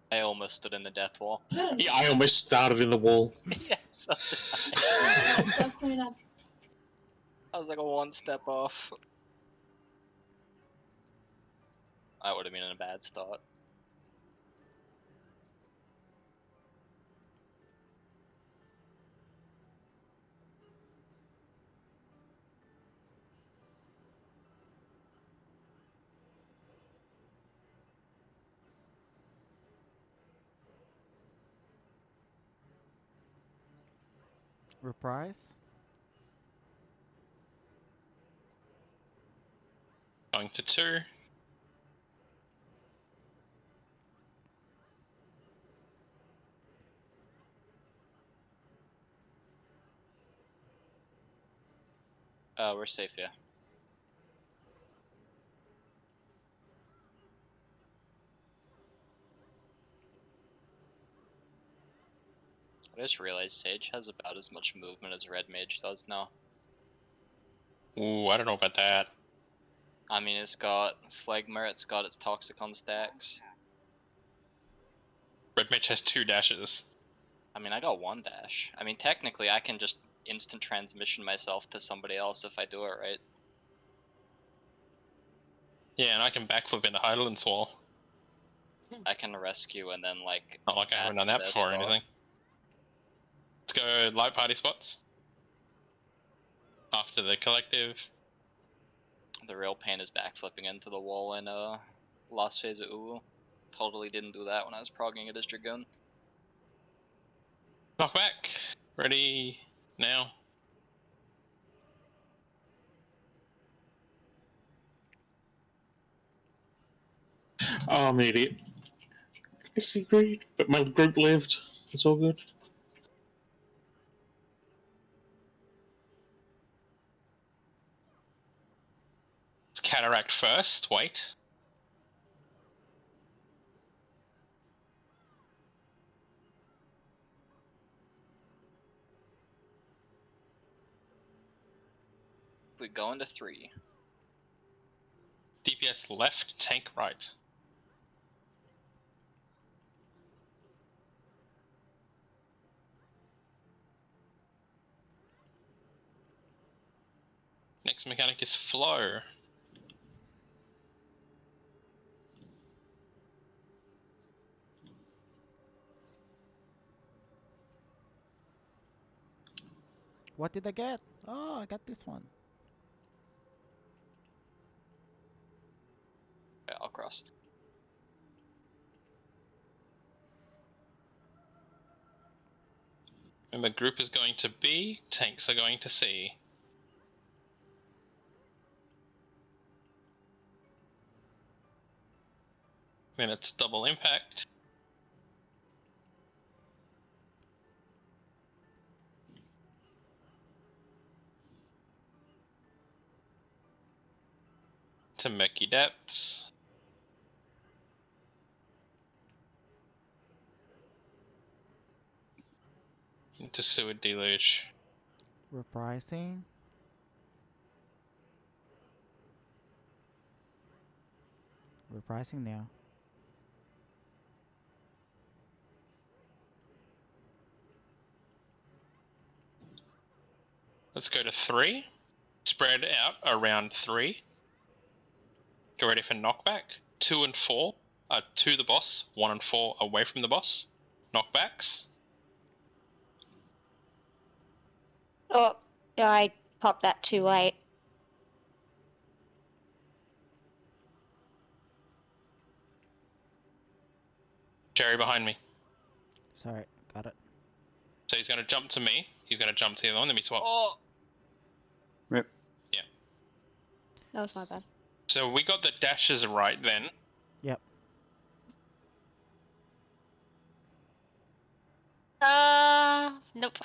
I almost stood in the death wall. Yeah, I almost started in the wall. Yes. I was like a 1 step off. I would have been in a bad start. Reprise? Going to 2. We're safe, yeah. I just realized Sage has about as much movement as Red Mage does now. Ooh, I don't know about that. I mean, it's got Phlegma, it's got its Toxicon stacks. Red Mage has 2 dashes. I mean, I got 1 dash. I mean, technically, I can just instant transmission myself to somebody else if I do it right. Yeah, and I can backflip into Heideland's Wall. I can rescue and then, like... Not like I haven't done that before or anything. Let's go light party spots. After the collective. The real pain is backflipping into the wall in last phase of Uwu. Totally didn't do that when I was progging it as Dragoon. Knock back. Ready now. Oh, I'm an idiot. I see greed, but my group lived. It's all good. Let's cataract first. Wait. We go into 3. DPS left, tank right. Next mechanic is flow. What did I get? Oh, I got this one. Yeah, I'll cross. Remember, group is going to B, tanks are going to C. Then it's double impact. To murky depths. Into sewer deluge. Reprising. Reprising now. Let's go to 3. Spread out around 3. Get ready for knockback. 2 and 4 are to the boss. 1 and 4 away from the boss. Knockbacks. Oh, I popped that too late. Jerry behind me. Sorry, got it. So he's going to jump to me. He's going to jump to the other one. Then we swap. Oh! Rip. That was my bad. So we got the dashes right then. Yep. Nope.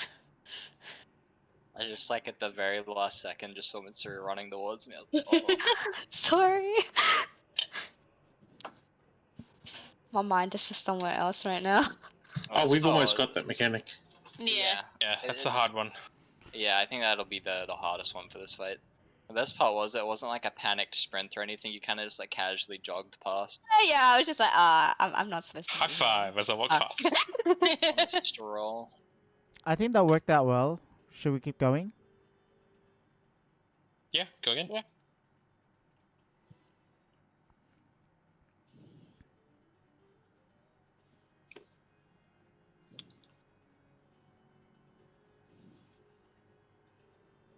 I just like at the very last second, just someone started running towards me. I was like, oh. Sorry. My mind is just somewhere else right now. Oh, we've almost got that mechanic. Yeah. Yeah, that's the It's- hard one. Yeah, I think that'll be the hardest one for this fight. The best part was it wasn't like a panicked sprint or anything. You kind of just like casually jogged past Yeah, I was just like, I'm not supposed to. High be five as I walk here. past. on a stroll. I think that worked out well. Should we keep going? Yeah, go again. Yeah.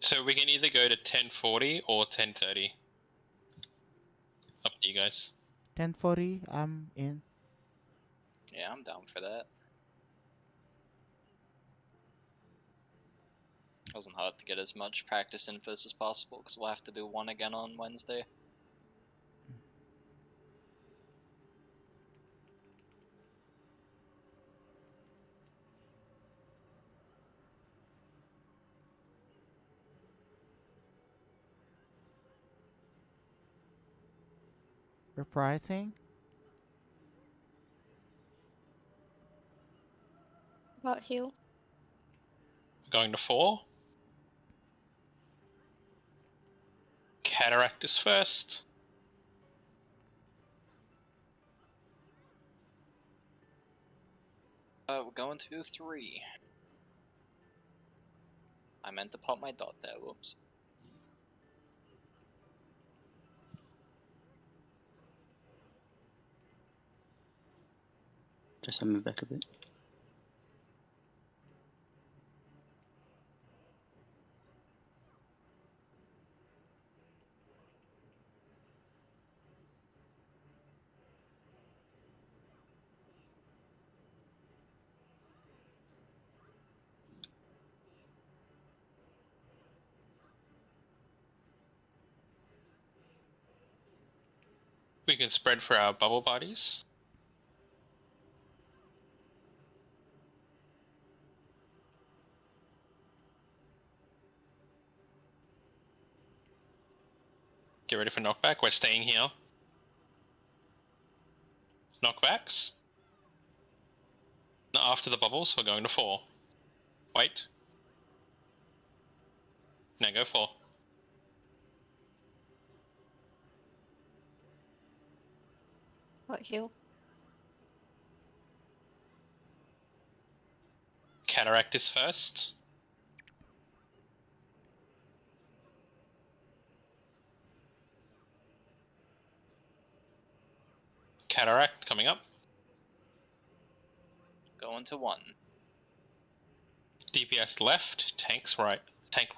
So we can either go to 1040 or 1030. Up to you guys. 1040, I'm in. Yeah, I'm down for that. It wasn't hard to get as much practice in first as possible because we'll have to do one again on Wednesday. Reprising. Got heal. Going to 4. Cataract is first. We're going to 3. I meant to pop my dot there, whoops. Just move back a bit. We can spread for our bubble parties. Get ready for knockback. We're staying here. Knockbacks. Now after the bubbles, we're going to 4. Wait. Now go 4. What heal? Cataract is first. Cataract coming up. Going to 1. DPS left, tanks right. Tank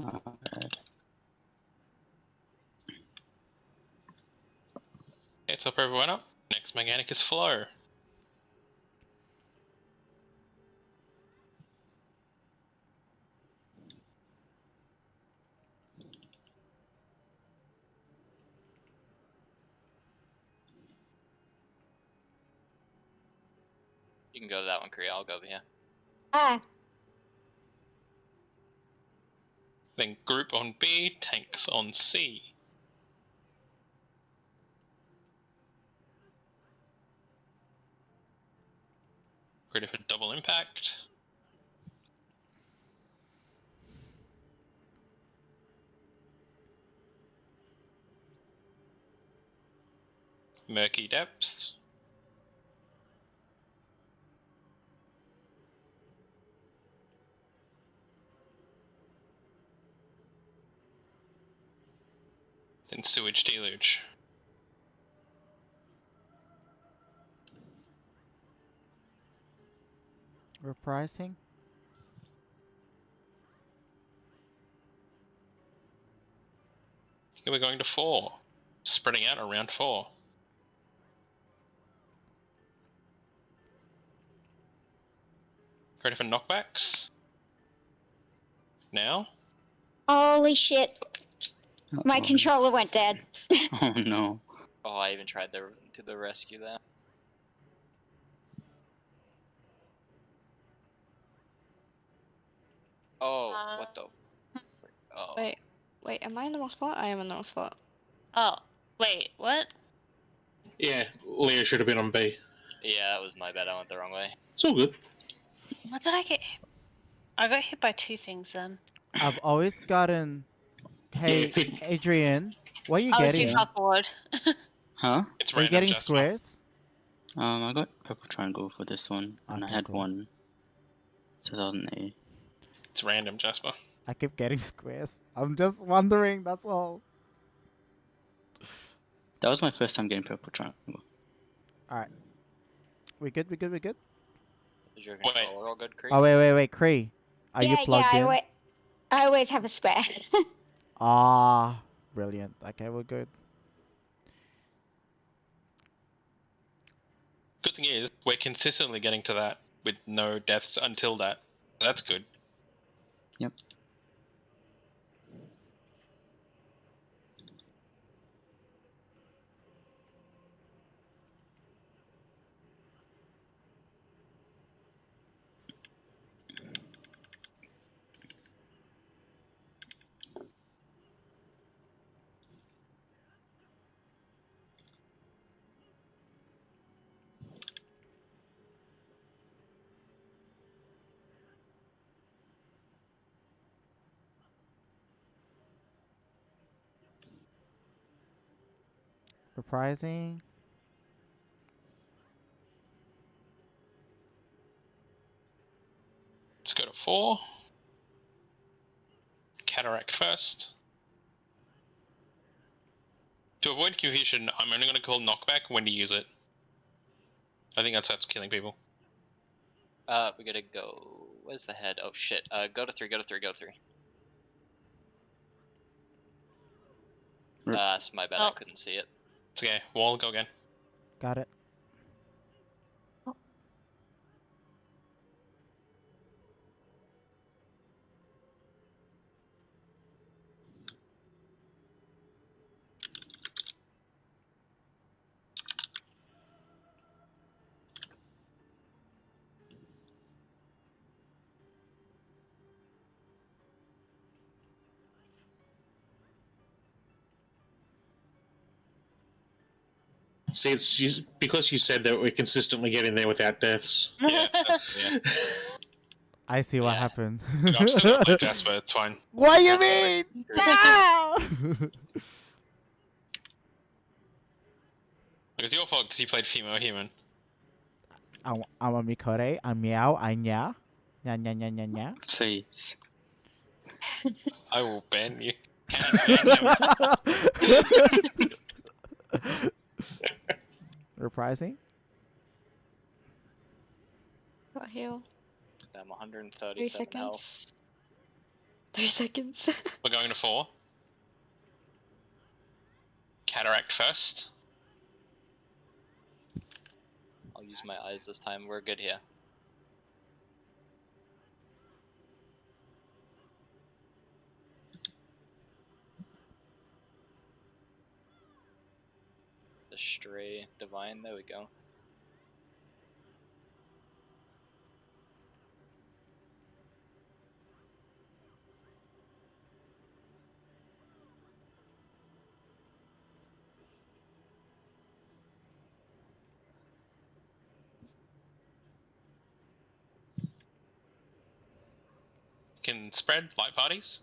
right. Bad. Okay, top everyone up. Next mechanic is flow. You can go to that one, Korea. I'll go over here. Ah, Then group on B, tanks on C. Ready for double impact. Murky depths. Then sewage deluge. Reprising. Here we're going to 4. Spreading out around 4. Ready for knockbacks? Now? holy shit. My Uh-oh. controller went dead. Oh no. Oh, I even tried to the rescue there. Oh, what the? Oh. Wait, am I in the wrong spot? I am in the wrong spot. Oh, wait, what? Yeah, Leo should have been on B. Yeah, that was my bad. I went the wrong way. It's all good. What did I get? I got hit by 2 things then. I've always gotten. Hey, Yeah, if Adrian, what are you I was getting? too far forward. Huh? It's Are you random, getting Jasper. squares? I got purple triangle for this one, and I Okay, had cool. 1. So that was an A. It's random, Jasper. I keep getting squares. I'm just wondering, that's all. That was my first time getting purple triangle. Alright. We good? Is your Wait. controller all good, Kree? Oh, wait, Cree. Are you yeah, plugged in? I always have a spare. Ah, brilliant. Okay, we're good. Good thing is, we're consistently getting to that with no deaths until that. That's good. Yep. Reprising. Let's go to 4. Cataract first. To avoid confusion, I'm only going to call knockback when you use it. I think that's killing people. We gotta go. Where's the head? Oh shit. Go to 3. Go to 3. Go to 3. Rip. It's my bad. I Oh. couldn't see it. It's okay. Wall, go again. Got it. See, it's because you said that we're consistently getting there without deaths. Yeah, yeah. I see what Yeah. happened. I'm still going to play Jasper, it's fine. What do you mean? No! It's your fault because you played female human. I'm a Mikore. I'm meow. I nya. Nya nya nya nya nya. Face. I will ban you. Reprising. Got heal. I'm 3 137 health. seconds. 3 seconds. We're going to 4. Cataract first. I'll use my eyes this time. We're good here. The stray divine. There we go. Can spread light parties.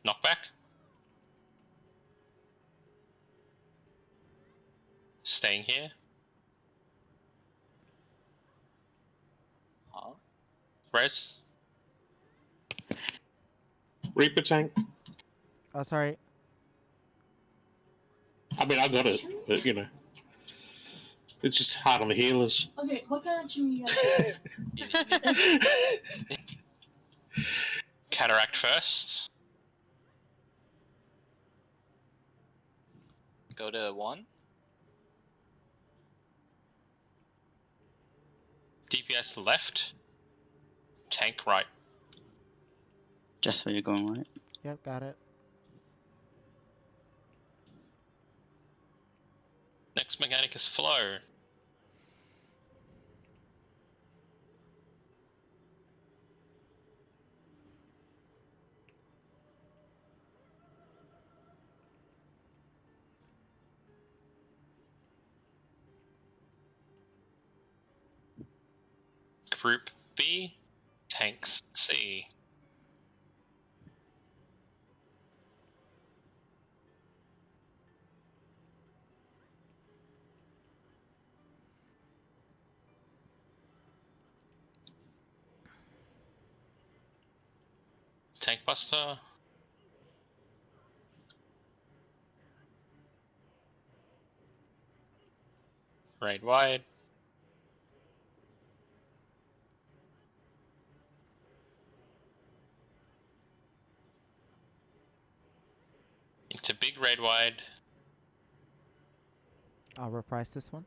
Knockback. Staying here. Huh? Res. Reaper tank. Oh, sorry. I mean, I got it, but you know, it's just hard on the healers. Okay, what kind of gym you guys? Cataract first. Go to 1. DPS left. Tank right. Just where you're going, right? Yep, got it. Next mechanic is flow. Group B, tanks C. Tank Buster. Raid wide. Into big raid wide. I'll reprise this one.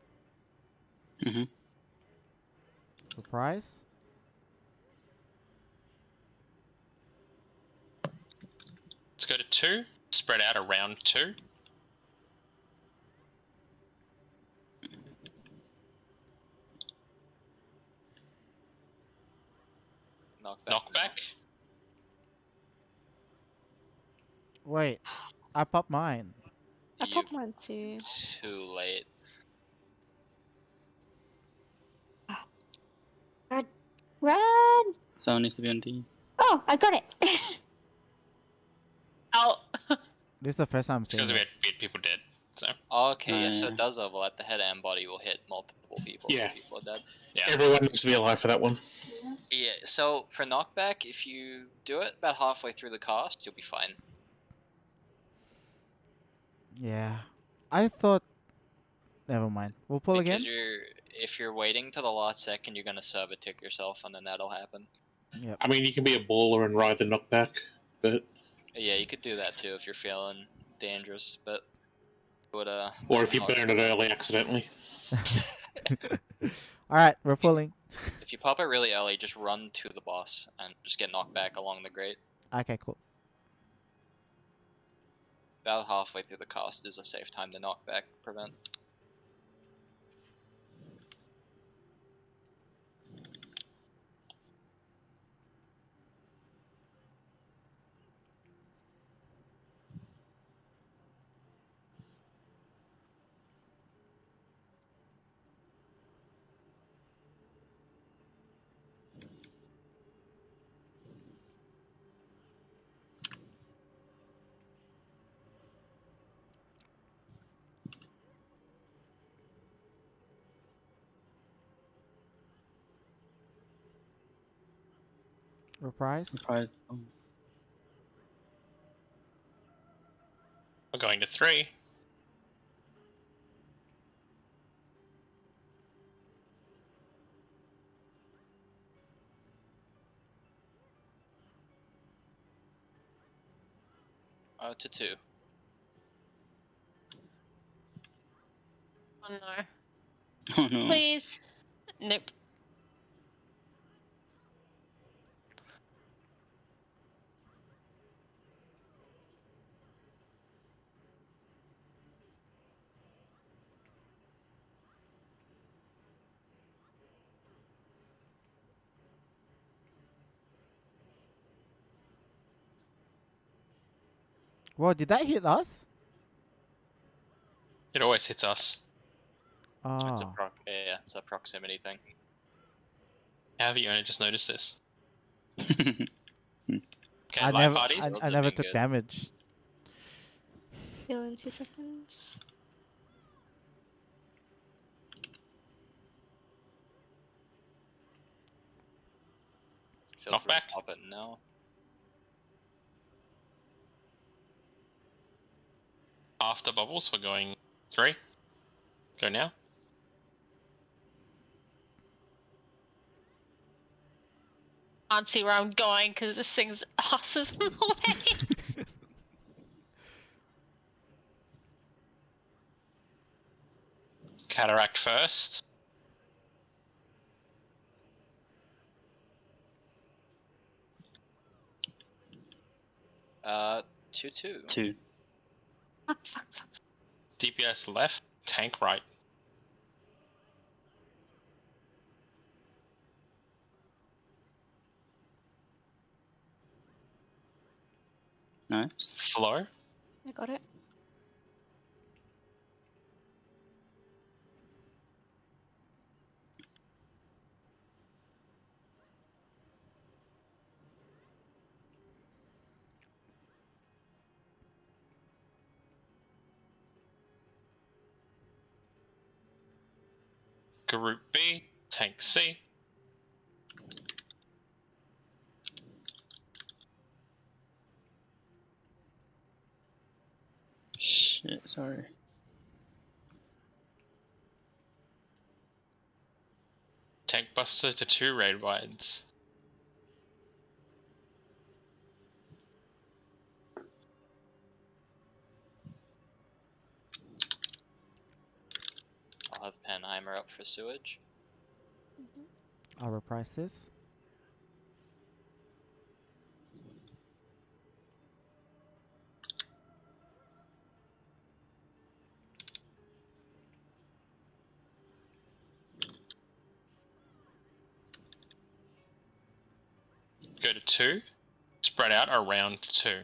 Mm-hmm. Reprise. Let's go to 2. Spread out around 2. Knockback. Wait, I popped mine. I You popped mine too. too late. Run! Someone needs to be on D. Oh, I got it. Oh. This is the first time I'm seeing Because we it. had people dead. So Okay, yeah, so Yeah. it does overlap. The head and body will hit multiple people. Yeah. If people are dead. yeah. Everyone needs to be alive for that one. Yeah, so for knockback, if you do it about halfway through the cast, you'll be fine. Yeah. I thought... Never mind. We'll pull Because again? if you're waiting to the last second, you're gonna serve a tick yourself, and then that'll happen. Yep. I mean, you can be a baller and ride the knockback, but Yeah, you could do that too if you're feeling dangerous, but would or if you not- burn it early accidentally. Alright, we're pulling. If you pop it really early, just run to the boss and just get knocked back along the grate. Okay, cool. About halfway through the cast is a safe time to knockback prevent. Reprise. Reprise. We're going to 3. To 2. Oh no. Oh no. Please. Nope. Whoa, did that hit us? It always hits us. It's a Oh. it's a proximity thing. How have you only just noticed this? Oh. Okay, I live never, parties. I Those I have never been took good. damage. Heal in 2 seconds. Feel Knock free to back. pop it now. After bubbles, we're going 3. Go now. Can't see where I'm going because this thing's awesome in the way. Cataract first. Uh, 2-2. 2. DPS left. Tank right. Nice. Flow. I got it. Group B. Tank C. Shit, sorry. Tank buster to 2 raid wides. I'll have Penheimer up for sewage. I'll reprise this. Go to 2. Spread out around 2.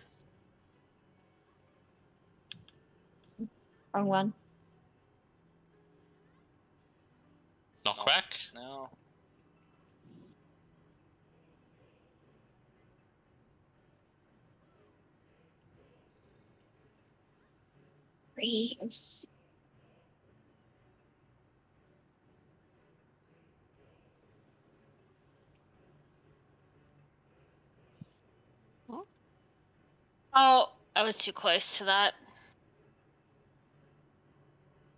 Wrong one. Knock back. No. Freeze. Oh, I was too close to that.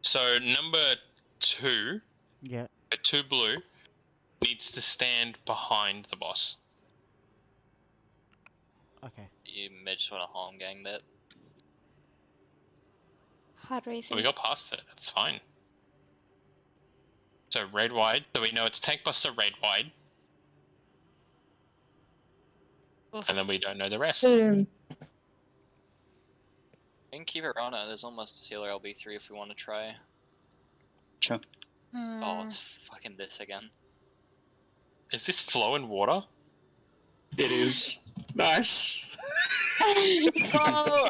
So number 2, Yeah. 2 blue, needs to stand behind the boss. Okay. You may just want to home gang that. Hard So raising. we got past it. That's fine. So raid wide. So we know it's tank buster raid wide. Oof. And then we don't know the rest. Boom. You can keep it on it. There's almost healer LB3 if we want to try. Sure. Oh, it's fucking this again. Is this flow in water? It is. Nice. Well,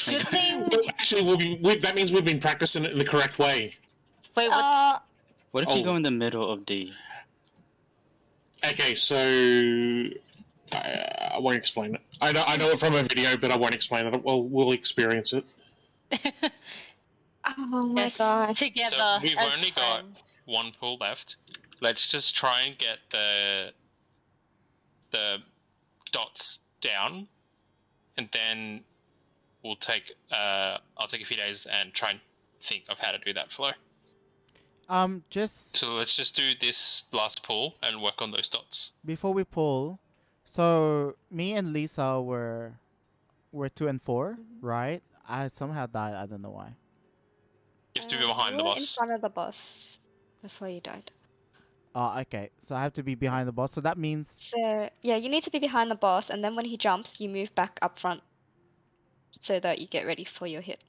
good thing. Well, actually, that means we've been practicing it in the correct way. Wait, what? What if Oh. you go in the middle of D? Okay, so I won't explain it. I know it from a video, but I won't explain it. We'll experience it. Oh my Yes, god. together. So we've as only got friends. 1 pool left. Let's just try and get the dots down, and then we'll take. I'll take a few days and try and think of how to do that flow. Just So let's just do this last pull and work on those dots. before we pull, so me and Lisa were 2 and 4, right? I somehow died. I don't know why. You have to be behind you the were boss. in front of the boss. That's why you died. Oh, okay. So I have to be behind the boss. So that means So yeah, you need to be behind the boss, and then when he jumps, you move back up front, so that you get ready for your hit.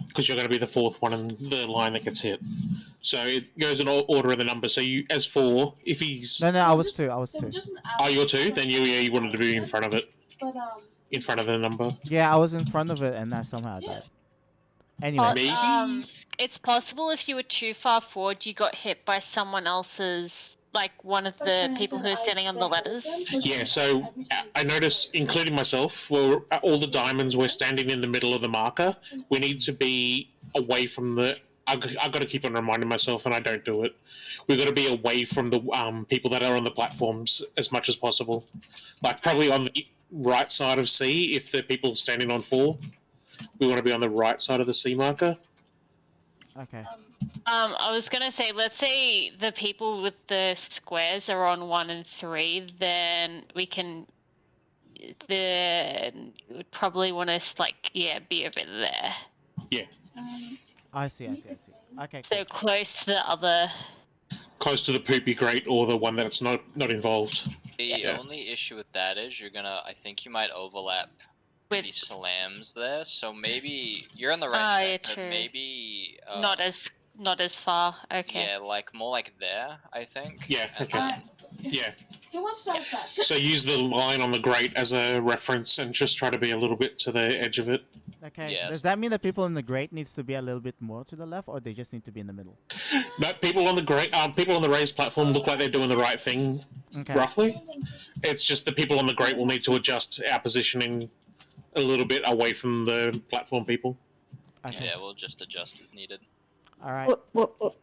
Because you're going to be the fourth one in the line that gets hit. So it goes in order of the number. So you, as 4, if he's... no, I was 2. I was 2. Oh, you're 2? Then you wanted to be in front of it. In front of the number. Yeah, I was in front of it, and I somehow died. Anyway, Maybe? It's possible if you were too far forward, you got hit by someone else's, like one of the people who are standing on the ladders. Yeah, so I noticed, including myself, well, all the diamonds were standing in the middle of the marker. We need to be away from the... I've got to keep on reminding myself, and I don't do it. We've got to be away from the people that are on the platforms as much as possible. Like, probably on the right side of C, if the people standing on 4. We want to be on the right side of the C marker. okay. I was gonna say, let's say the people with the squares are on 1 and 3, then we can. Then you would probably want to be over there. Yeah. I see. Okay. So close to the other. Close to the poopy grate or the one that's not involved. The only issue with that is I think you might overlap With the slams there, so maybe you're on the right track, but true. maybe Not as far. Okay. yeah, like more like there, I think. Yeah, And okay. then- Yeah. Who wants to start first? So use the line on the grate as a reference and just try to be a little bit to the edge of it. Okay. Yes. Does that mean that people in the grate needs to be a little bit more to the left, or they just need to be in the middle? No, people on the grate, people on the raised platform look like they're doing the right thing, Okay. roughly. It's just the people on the grate will need to adjust our positioning a little bit away from the platform people. Okay. Yeah, we'll just adjust as needed. All right. What?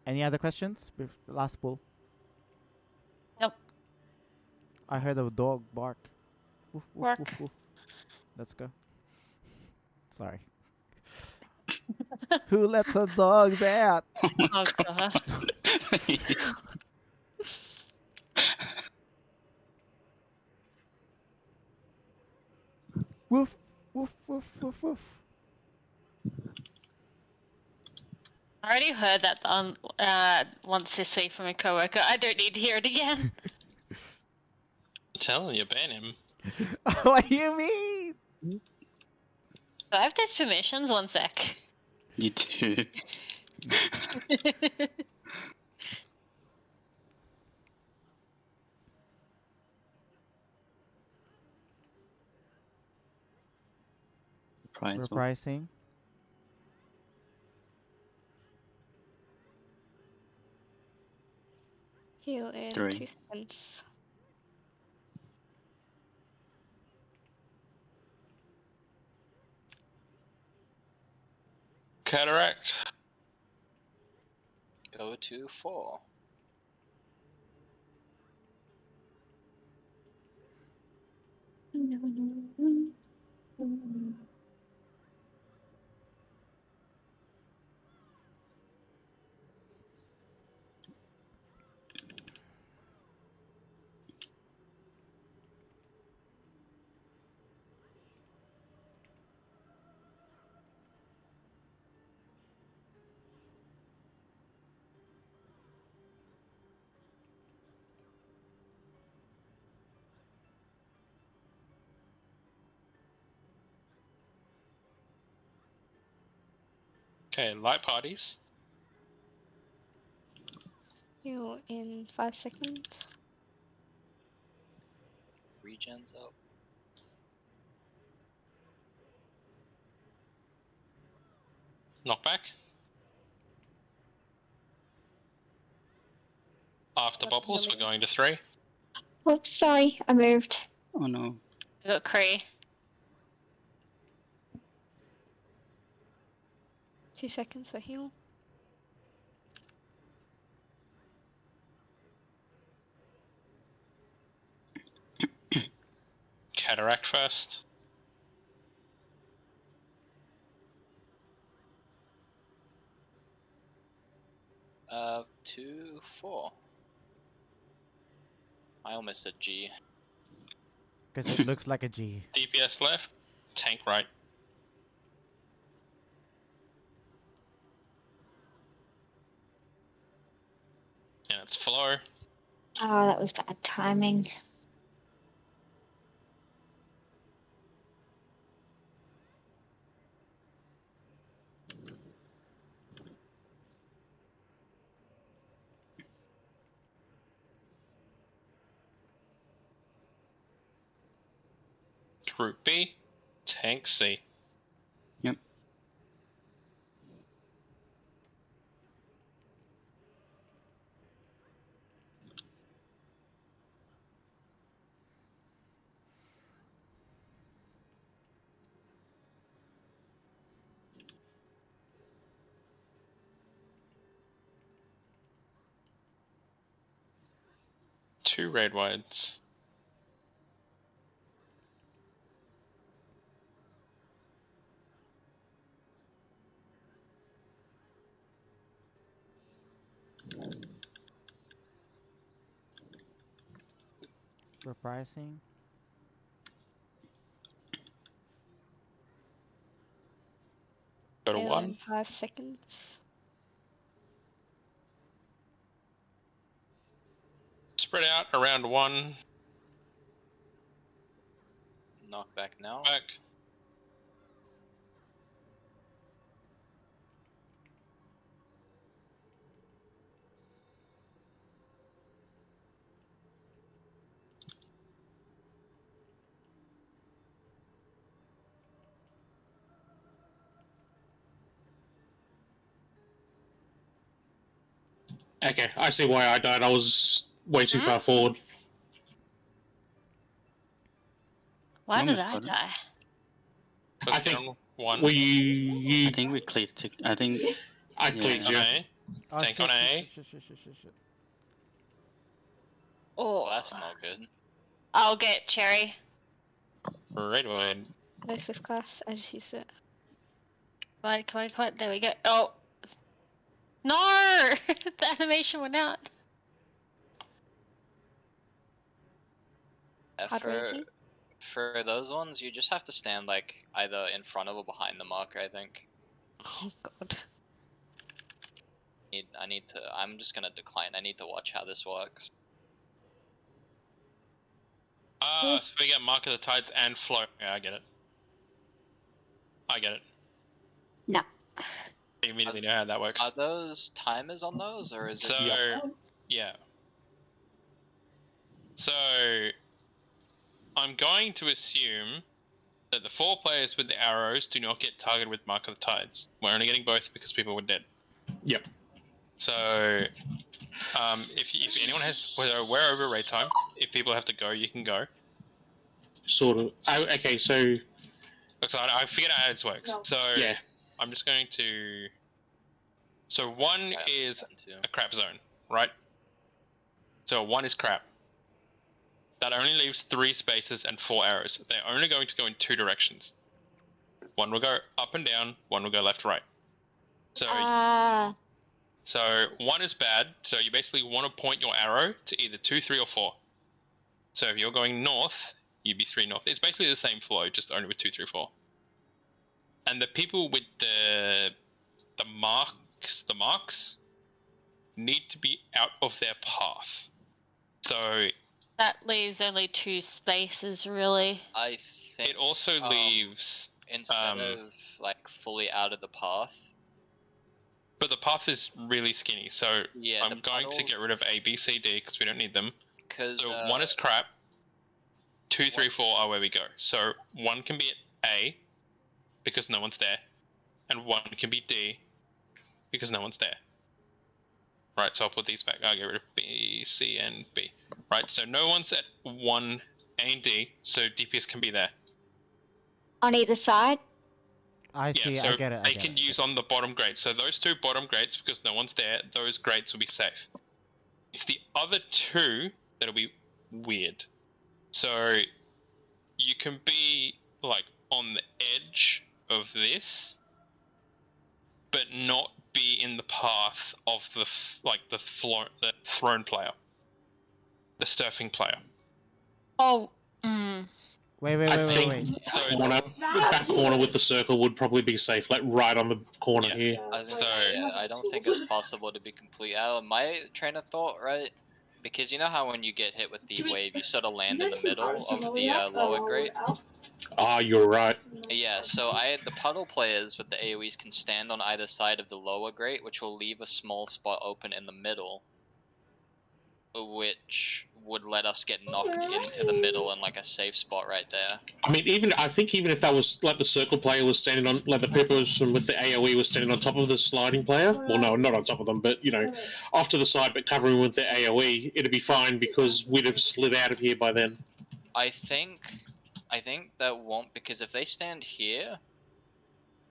Any other questions? Last pull. Nope. I heard a dog bark. Woof, woof, Bark. woof, woof. Let's go. Sorry. Who lets the dogs out? Oh god. Woof, woof, woof, woof, woof. I already heard that once this week from a coworker. I don't need to hear it again. I'm telling you, ban him. What do you mean? Do I have those permissions? 1 sec. You do. Price. Repricing. Heal in 3. 2 seconds. Cataract. Go to 4. Okay, light parties. Heal in 5 seconds. Regens up. Knockback. After bubbles, we're going to 3. Oops, sorry, I moved. Oh no. I got Cree. 2 seconds for heal. first. Uh, 2, 4. I almost said G. Because it looks like a G. DPS left, tank right. And it's flow. Oh, that was bad timing. Group B, tank C. Yep. Two red wides. Reprising. Go to Fail 1. in 5 seconds. Spread out around 1. Knock back now. Back. Okay, I see why I died. I was way too far forward. Why Almost did I got it. die? I think one. Were you? I think we cleared. I think. I Yeah. cleared On you. A. Oh, Tank shit, on A. shit. Oh, Well, that's not good. I'll get Cherry. Red wide. No Swift class, I just used it. Come on. There we go. Oh. No! The animation went out. Hard raising? For those ones, you just have to stand like either in front of or behind the marker. I think. Oh god. I need to. I'm just gonna decline. I need to watch how this works. So we get Mark of the Tides and flow. Yeah, I get it. No. I immediately know how that works. Are those timers on those, or is it? So, yeah. So, I'm going to assume that the 4 players with the arrows do not get targeted with Mark of the Tides. We're only getting both because people were dead. Yep. So, if anyone has, we're over raid time. If people have to go, you can go. Sort of. Okay, so So I forget how it works. So yeah. I'm just going to. So 1 is a crap zone, right? So 1 is crap. That only leaves 3 spaces and 4 arrows. They're only going to go in 2 directions. 1 will go up and down, 1 will go left, right. So, so 1 is bad. So you basically want to point your arrow to either 2, 3, or 4. So if you're going north, you'd be 3 north. It's basically the same flow, just only with 2, 3, 4. And the people with the marks need to be out of their path. So That leaves only 2 spaces, really. I think it also leaves instead of like fully out of the path. But the path is really skinny, so Yeah, I'm going to get rid of A, B, C, D because we don't need them. Because So 1 is crap. 2, 3, 4 are where we go. So 1 can be at A because no one's there, and 1 can be D because no one's there. Right, so I'll put these back. I'll get rid of B, C, and B. Right, so no one's at 1 A and D, so DPS can be there. On either side? I see, so I get it. they can use on the bottom grate. So those 2 bottom grates, because no one's there, those grates will be safe. It's the other 2 that'll be weird. So you can be like on the edge of this, but not be in the path of the the throne player, the surfing player. Oh. Wait. I think So- the back corner with the circle would probably be safe, like right on the corner Yeah. here. I was gonna So- say, yeah, I don't think it's possible to be complete out of my train of thought, right? Because you know how when you get hit with the wave, you sort of land in the middle of the lower grate? Ah, you're right. Yeah, so the puddle players with the AoEs can stand on either side of the lower grate, which will leave a small spot open in the middle, which would let us get knocked into the middle and like a safe spot right there. I mean, I think even if that was like the circle player was standing on, like the people with the AoE was standing on top of the sliding player. Well, no, not on top of them, but you know, off to the side, but covering with the AoE, it'd be fine because we'd have slid out of here by then. I think that won't, because if they stand here,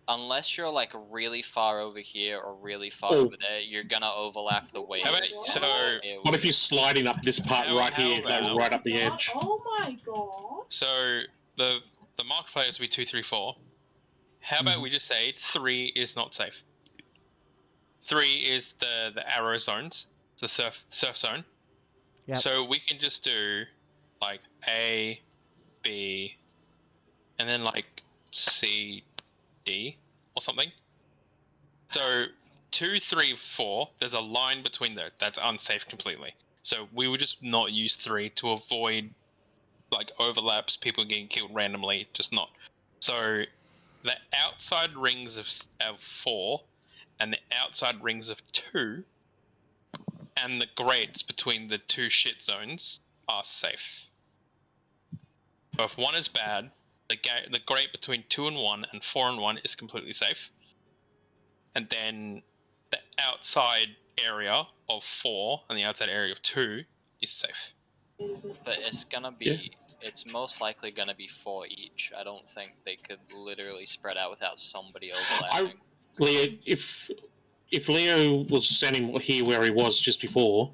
unless you're like really far over here or really far over there, you're gonna overlap the wave. How about- so- What if you're sliding up this part right here, like right up the edge? Oh my god. So the mark players will be 2, 3, 4. How about we just say 3 is not safe? 3 is the arrow zones, the surf zone. Yep. So we can just do like A, B, and then like C, D or something. So 2, 3, 4. There's a line between those. That's unsafe completely. So we would just not use 3 to avoid like overlaps, people getting killed randomly. Just not. So the outside rings of 4 and the outside rings of 2 and the grates between the 2 shit zones are safe. So if 1 is bad, the grate between 2 and 1 and 4 and 1 is completely safe. And then the outside area of 4 and the outside area of 2 is safe. But it's gonna be, it's most likely gonna be 4 each. I don't think they could literally spread out without somebody overlapping. Leo, if Leo was standing here where he was just before,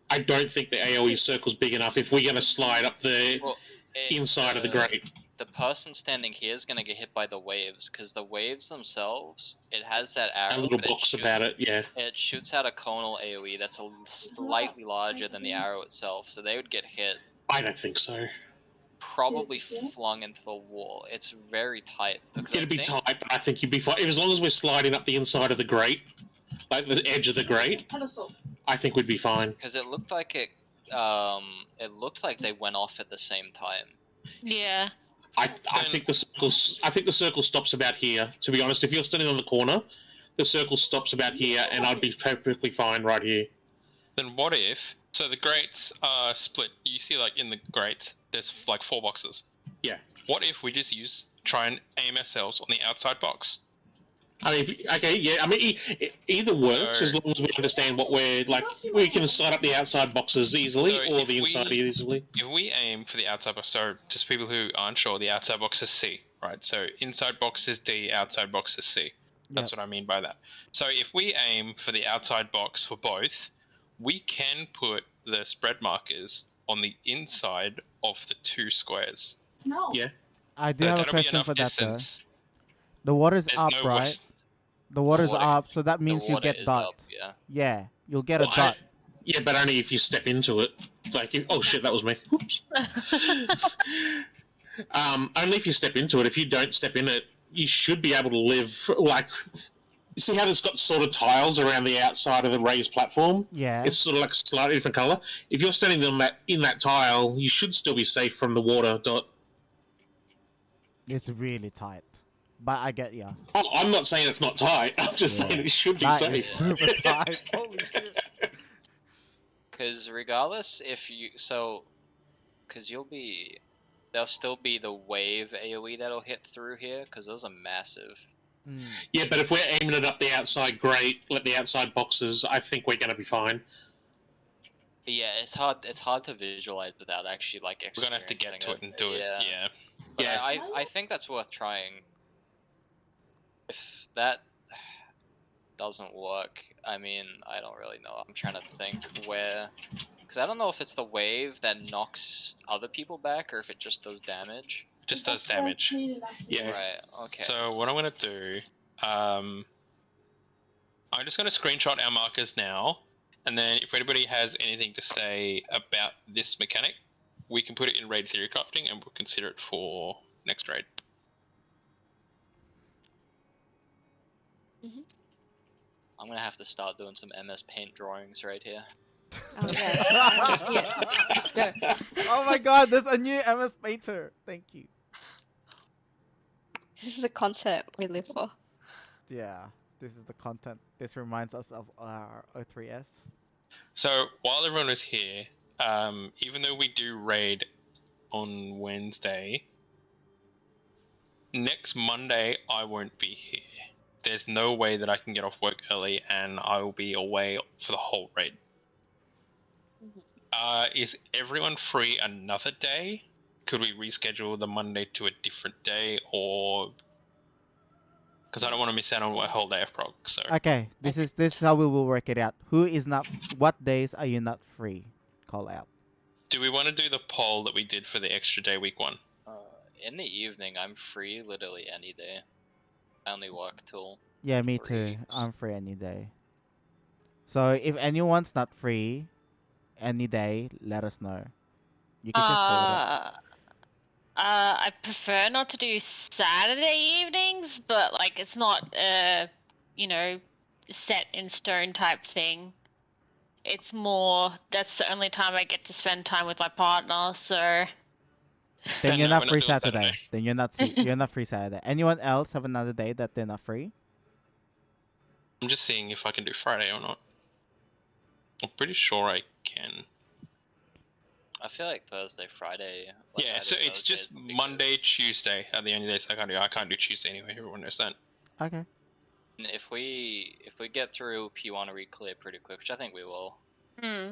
I don't think the AoE circle's big enough if we're gonna slide up the inside of the grate. The person standing here is gonna get hit by the waves, because the waves themselves, it has that arrow. A little but box about it, yeah. It shoots out a conal AoE that's slightly larger than the arrow itself, so they would get hit. I don't think so. Probably flung into the wall. It's very tight. It'd be tight, but I think you'd be fine. As long as we're sliding up the inside of the grate, like the edge of the grate, I think we'd be fine. Because it looked like they went off at the same time. Yeah. I think the circle stops about here. To be honest, if you're standing on the corner, the circle stops about here, and I'd be perfectly fine right here. Then what if? So the grates are split. You see, like in the grates, there's like 4 boxes. Yeah. What if we just try and aim ourselves on the outside box? I mean, okay, yeah. I mean, either works as long as we understand what we're like. We can slide up the outside boxes easily, or the inside easily. If we aim for the outside box, so just people who aren't sure, the outside box is C, right? So inside box is D, outside box is C. That's what I mean by that. So if we aim for the outside box for both, we can put the spread markers on the inside of the 2 squares. No. Yeah. I do have a that'll be question enough for that though. distance. The water's There's up, no right? waste- The water's water- up, so that means you water get is dot. up, yeah. Yeah, you'll get a Well, dot. Yeah, but only if you step into it. Like, oh shit, that was me. Whoops. Only if you step into it. If you don't step in it, you should be able to live. Like, you see how it's got sort of tiles around the outside of the raised platform? Yeah. It's sort of like a slightly different color. If you're standing in that tile, you should still be safe from the water dot. It's really tight. But I get ya. Oh, I'm not saying it's not tight. I'm just saying it should be That safe. is super tight. Holy shit. Because regardless, because there'll still be the wave AoE that'll hit through here, because those are massive. Yeah, but if we're aiming it up the outside grate, let the outside boxes, I think we're going to be fine. Yeah, it's hard to visualize without actually like We're gonna have to get to it and do it. Yeah. But Yeah. I think that's worth trying. If that doesn't work, I mean, I don't really know. I'm trying to think where, Because I don't know if it's the wave that knocks other people back or if it just does damage. It just does damage. Yeah. Right, okay. So what I'm going to do, I'm just going to screenshot our markers now, and then if anybody has anything to say about this mechanic, we can put it in raid theory crafting and we'll consider it for next raid. I'm gonna have to start doing some MS Paint drawings right here. Oh yeah. Go. Oh my god, there's a new MS Painter. Thank you. This is the concept we live for. Yeah, this is the content. This reminds us of our O3S. So while everyone is here, even though we do raid on Wednesday, next Monday I won't be here. There's no way that I can get off work early and I will be away for the whole raid. Is everyone free another day? Could we reschedule the Monday to a different day, or because I don't want to miss out on a whole day of prog. So Okay, this is how we will work it out. Who is not? What days are you not free? Call out. do we want to do the poll that we did for the extra day week 1? In the evening, I'm free literally any day. I only work till... Yeah, me too. 3. I'm free any day. So if anyone's not free any day, let us know. You can just call it out. I prefer not to do Saturday evenings, but like it's not you know, set in stone type thing. It's more that's the only time I get to spend time with my partner, so Then you're No, not we're not free doing Saturday. Saturday. Then you're not free Saturday. Anyone else have another day that they're not free? I'm just seeing if I can do Friday or not. I'm pretty sure I can. I feel like Thursday, Friday... like Yeah, either so it's Thursdays just would be good. Monday, Tuesday are the only days I can't do. I can't do Tuesday anyway. Everyone knows that. Okay. And if we get through P1 clear pretty quick, which I think we will, hmm.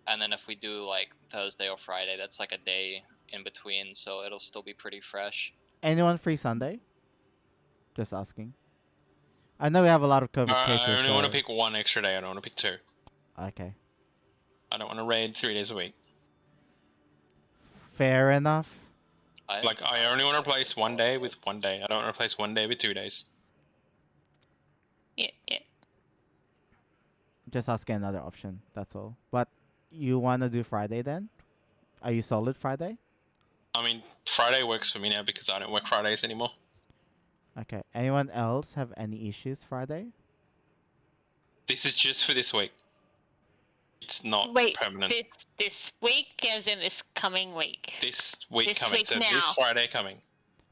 and then if we do like Thursday or Friday, that's like a day in between, so it'll still be pretty fresh. Anyone free Sunday? Just asking. I know we have a lot of COVID cases. I only so... want to pick one extra day. I don't want to pick 2. Okay. I don't want to raid 3 days a week. Fair enough. Like, I only want to replace 1 day with 1 day. I don't want to replace 1 day with 2 days. Yeah. Just asking another option. That's all. But you want to do Friday then? Are you solid Friday? I mean, Friday works for me now because I don't work Fridays anymore. Okay. Anyone else have any issues Friday? This is just for this week. It's not Wait, permanent. this week, as in this coming week. This week this coming. week So now. this Friday coming.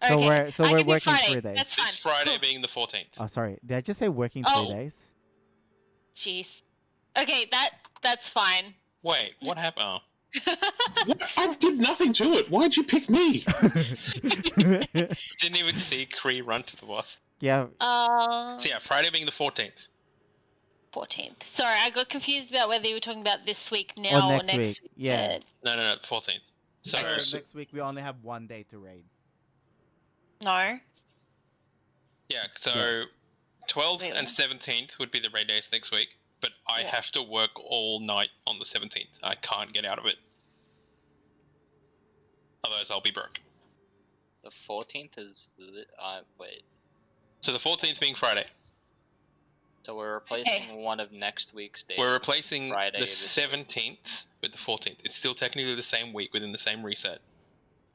So Okay. we're I we're can do working Friday. 3 days. That's fine. This Friday Cool. being the 14th. Oh, sorry. Did I just say working Oh. 3 days? Jeez. Okay, that's fine. Wait, what happened? Oh. I did nothing to it. Why'd you pick me? Didn't even see Kree run to the boss. Yeah. So yeah, Friday being the 14th. 14th. Sorry, I got confused about whether you were talking about this week now Or or next next week. Yeah. No, the 14th. So, Next week we only have 1 day to raid. No. yeah, so Yes. 12th Really? and 17th would be the raid days next week, but I Yeah. have to work all night on the 17th. I can't get out of it. Otherwise, I'll be broke. The 14th is the... wait. So the 14th being Friday. So we're replacing one of next week's days. We're replacing Friday the this 17th with the 14th. It's still technically the same week within the same reset.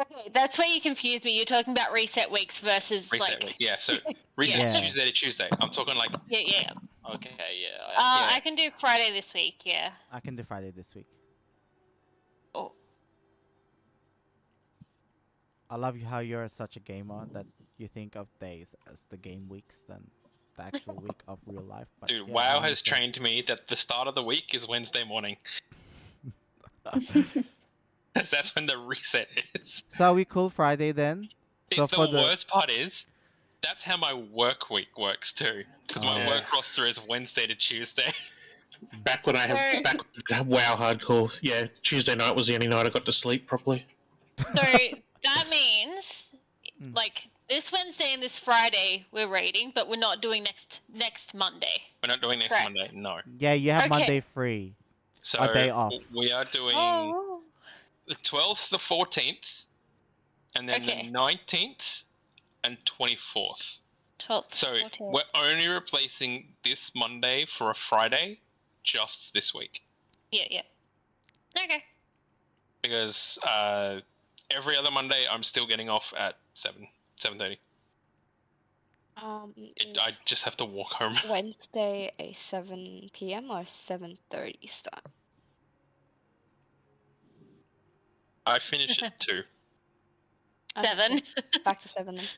Okay, that's where you confused me. You're talking about reset weeks versus Reset like. week. Yeah, so reset's Yeah. Tuesday to Tuesday. I'm talking like Yeah. Okay, yeah. I can do Friday this week. Yeah. I can do Friday this week. Oh. I love how you're such a gamer that you think of days as the game weeks than the actual week of real life. But dude, yeah, WoW I has understand. trained me that the start of the week is Wednesday morning. That's when the reset is. So are we cool Friday then? So The for the worst part is, that's how my work week works too. Because my Yeah. work roster is Wednesday to Tuesday. Back when I had WoW hardcore, yeah, Tuesday night was the only night I got to sleep properly. So that means, Mm. like this Wednesday and this Friday we're raiding, but we're not doing next Monday. We're not doing next Correct. Monday, no. yeah, you have Okay. Monday free. So A day off. we are doing Oh. the 12th, the 14th, and then Okay. the 19th and 24th. 12th. So 14th. we're only replacing this Monday for a Friday, just this week. Yeah. Okay. Because every other Monday I'm still getting off at 7:30. I just have to walk home. Wednesday a 7 p.m. or 7:30 start? I finish at 2. 7. Back to 7 then.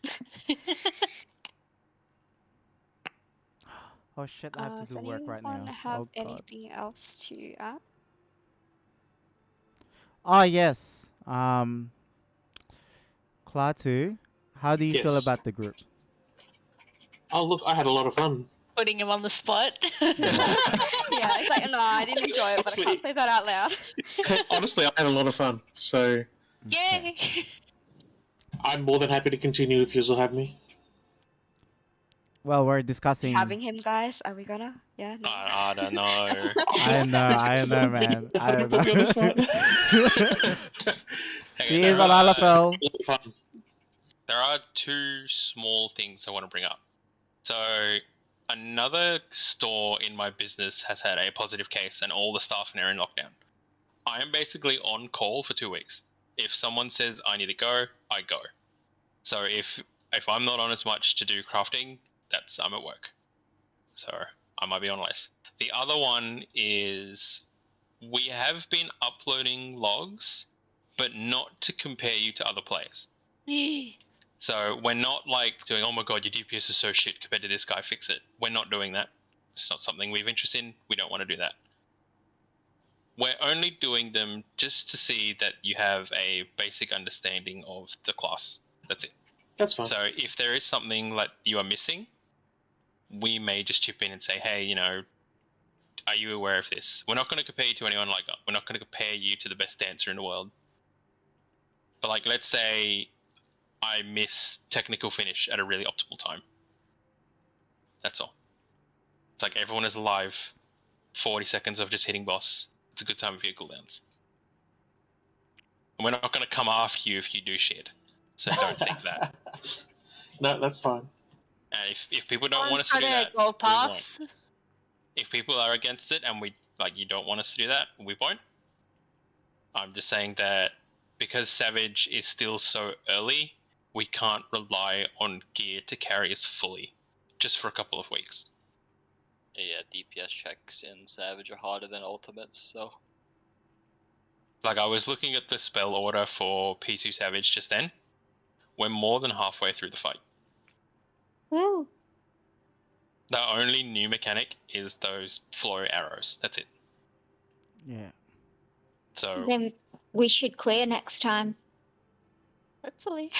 Oh shit! I have to Does do work right now. anyone have Oh god. anything else to add? Ah yes. Klaatu, how do you feel Yes. about the group? Oh, look, I had a lot of fun. Putting him on the spot. Yeah, it's like, no, I didn't enjoy it, but I can't say that out loud. Honestly, I had a lot of fun. So Yay! I'm more than happy to continue if you'll have me. Well, we're discussing. Having him, guys, are we gonna? Yeah, no. I don't know. I know, man. I Don't put me on the spot. He is on LFL. Fun. There are 2 small things I want to bring up. So, another store in my business has had a positive case and all the staff are in lockdown. I am basically on call for 2 weeks. If someone says I need to go, I go. So if I'm not on as much to do crafting, I'm at work. So I might be on less. The other one is we have been uploading logs, but not to compare you to other players. So we're not like doing, oh my god, your DPS is so shit compared to this guy, fix it. We're not doing that. It's not something we have interest in. We don't want to do that. We're only doing them just to see that you have a basic understanding of the class. That's it. That's fine. So if there is something that you are missing, we may just chip in and say, hey, are you aware of this? We're not going to compare you to anyone like that. We're not going to compare you to the best dancer in the world. But like, let's say I miss technical finish at a really optimal time. That's all. It's like everyone is alive. 40 seconds of just hitting boss. It's a good time for your cooldowns. And we're not going to come after you if you do shit. So don't think that. No, that's fine. And if people don't want us to do that, gold we won't. pass. If people are against it and you don't want us to do that, we won't. I'm just saying that because Savage is still so early, we can't rely on gear to carry us fully, just for a couple of weeks. Yeah, DPS checks in Savage are harder than Ultimates, so... Like, I was looking at the spell order for P2 Savage just then. We're more than halfway through the fight. Woo. The only new mechanic is those flow arrows. That's it. Yeah. So... Then we should clear next time. Hopefully.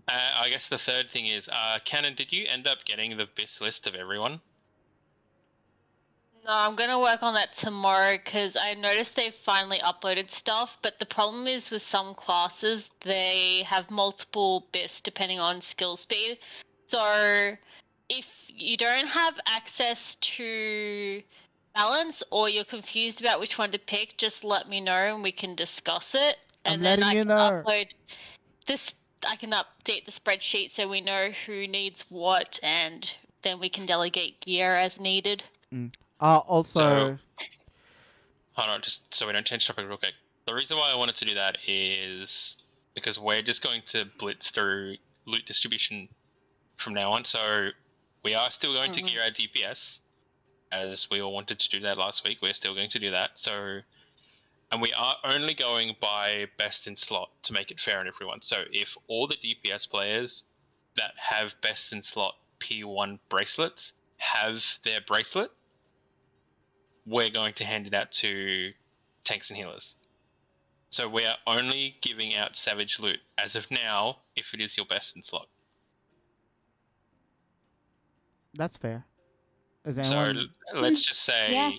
I guess the third thing is, Cannon, did you end up getting the BIS list of everyone? No, I'm gonna work on that tomorrow because I noticed they've finally uploaded stuff, but the problem is with some classes, they have multiple bits depending on skill speed. So if you don't have access to balance or you're confused about which one to pick, just let me know and we can discuss it. And I'm then letting I you can know. upload this. I can update the spreadsheet so we know who needs what, and then we can delegate gear as needed. Also. Hold on, just so we don't change topic real quick. The reason why I wanted to do that is because we're just going to blitz through loot distribution from now on. So we are still going to gear our DPS, as we all wanted to do that last week. We're still going to do that. So, and we are only going by best in slot to make it fair on everyone. So if all the DPS players that have best in slot P1 bracelets have their bracelet, we're going to hand it out to tanks and healers. So we are only giving out Savage loot as of now if it is your best in slot. That's fair. Is So anyone... let's just say, Yeah.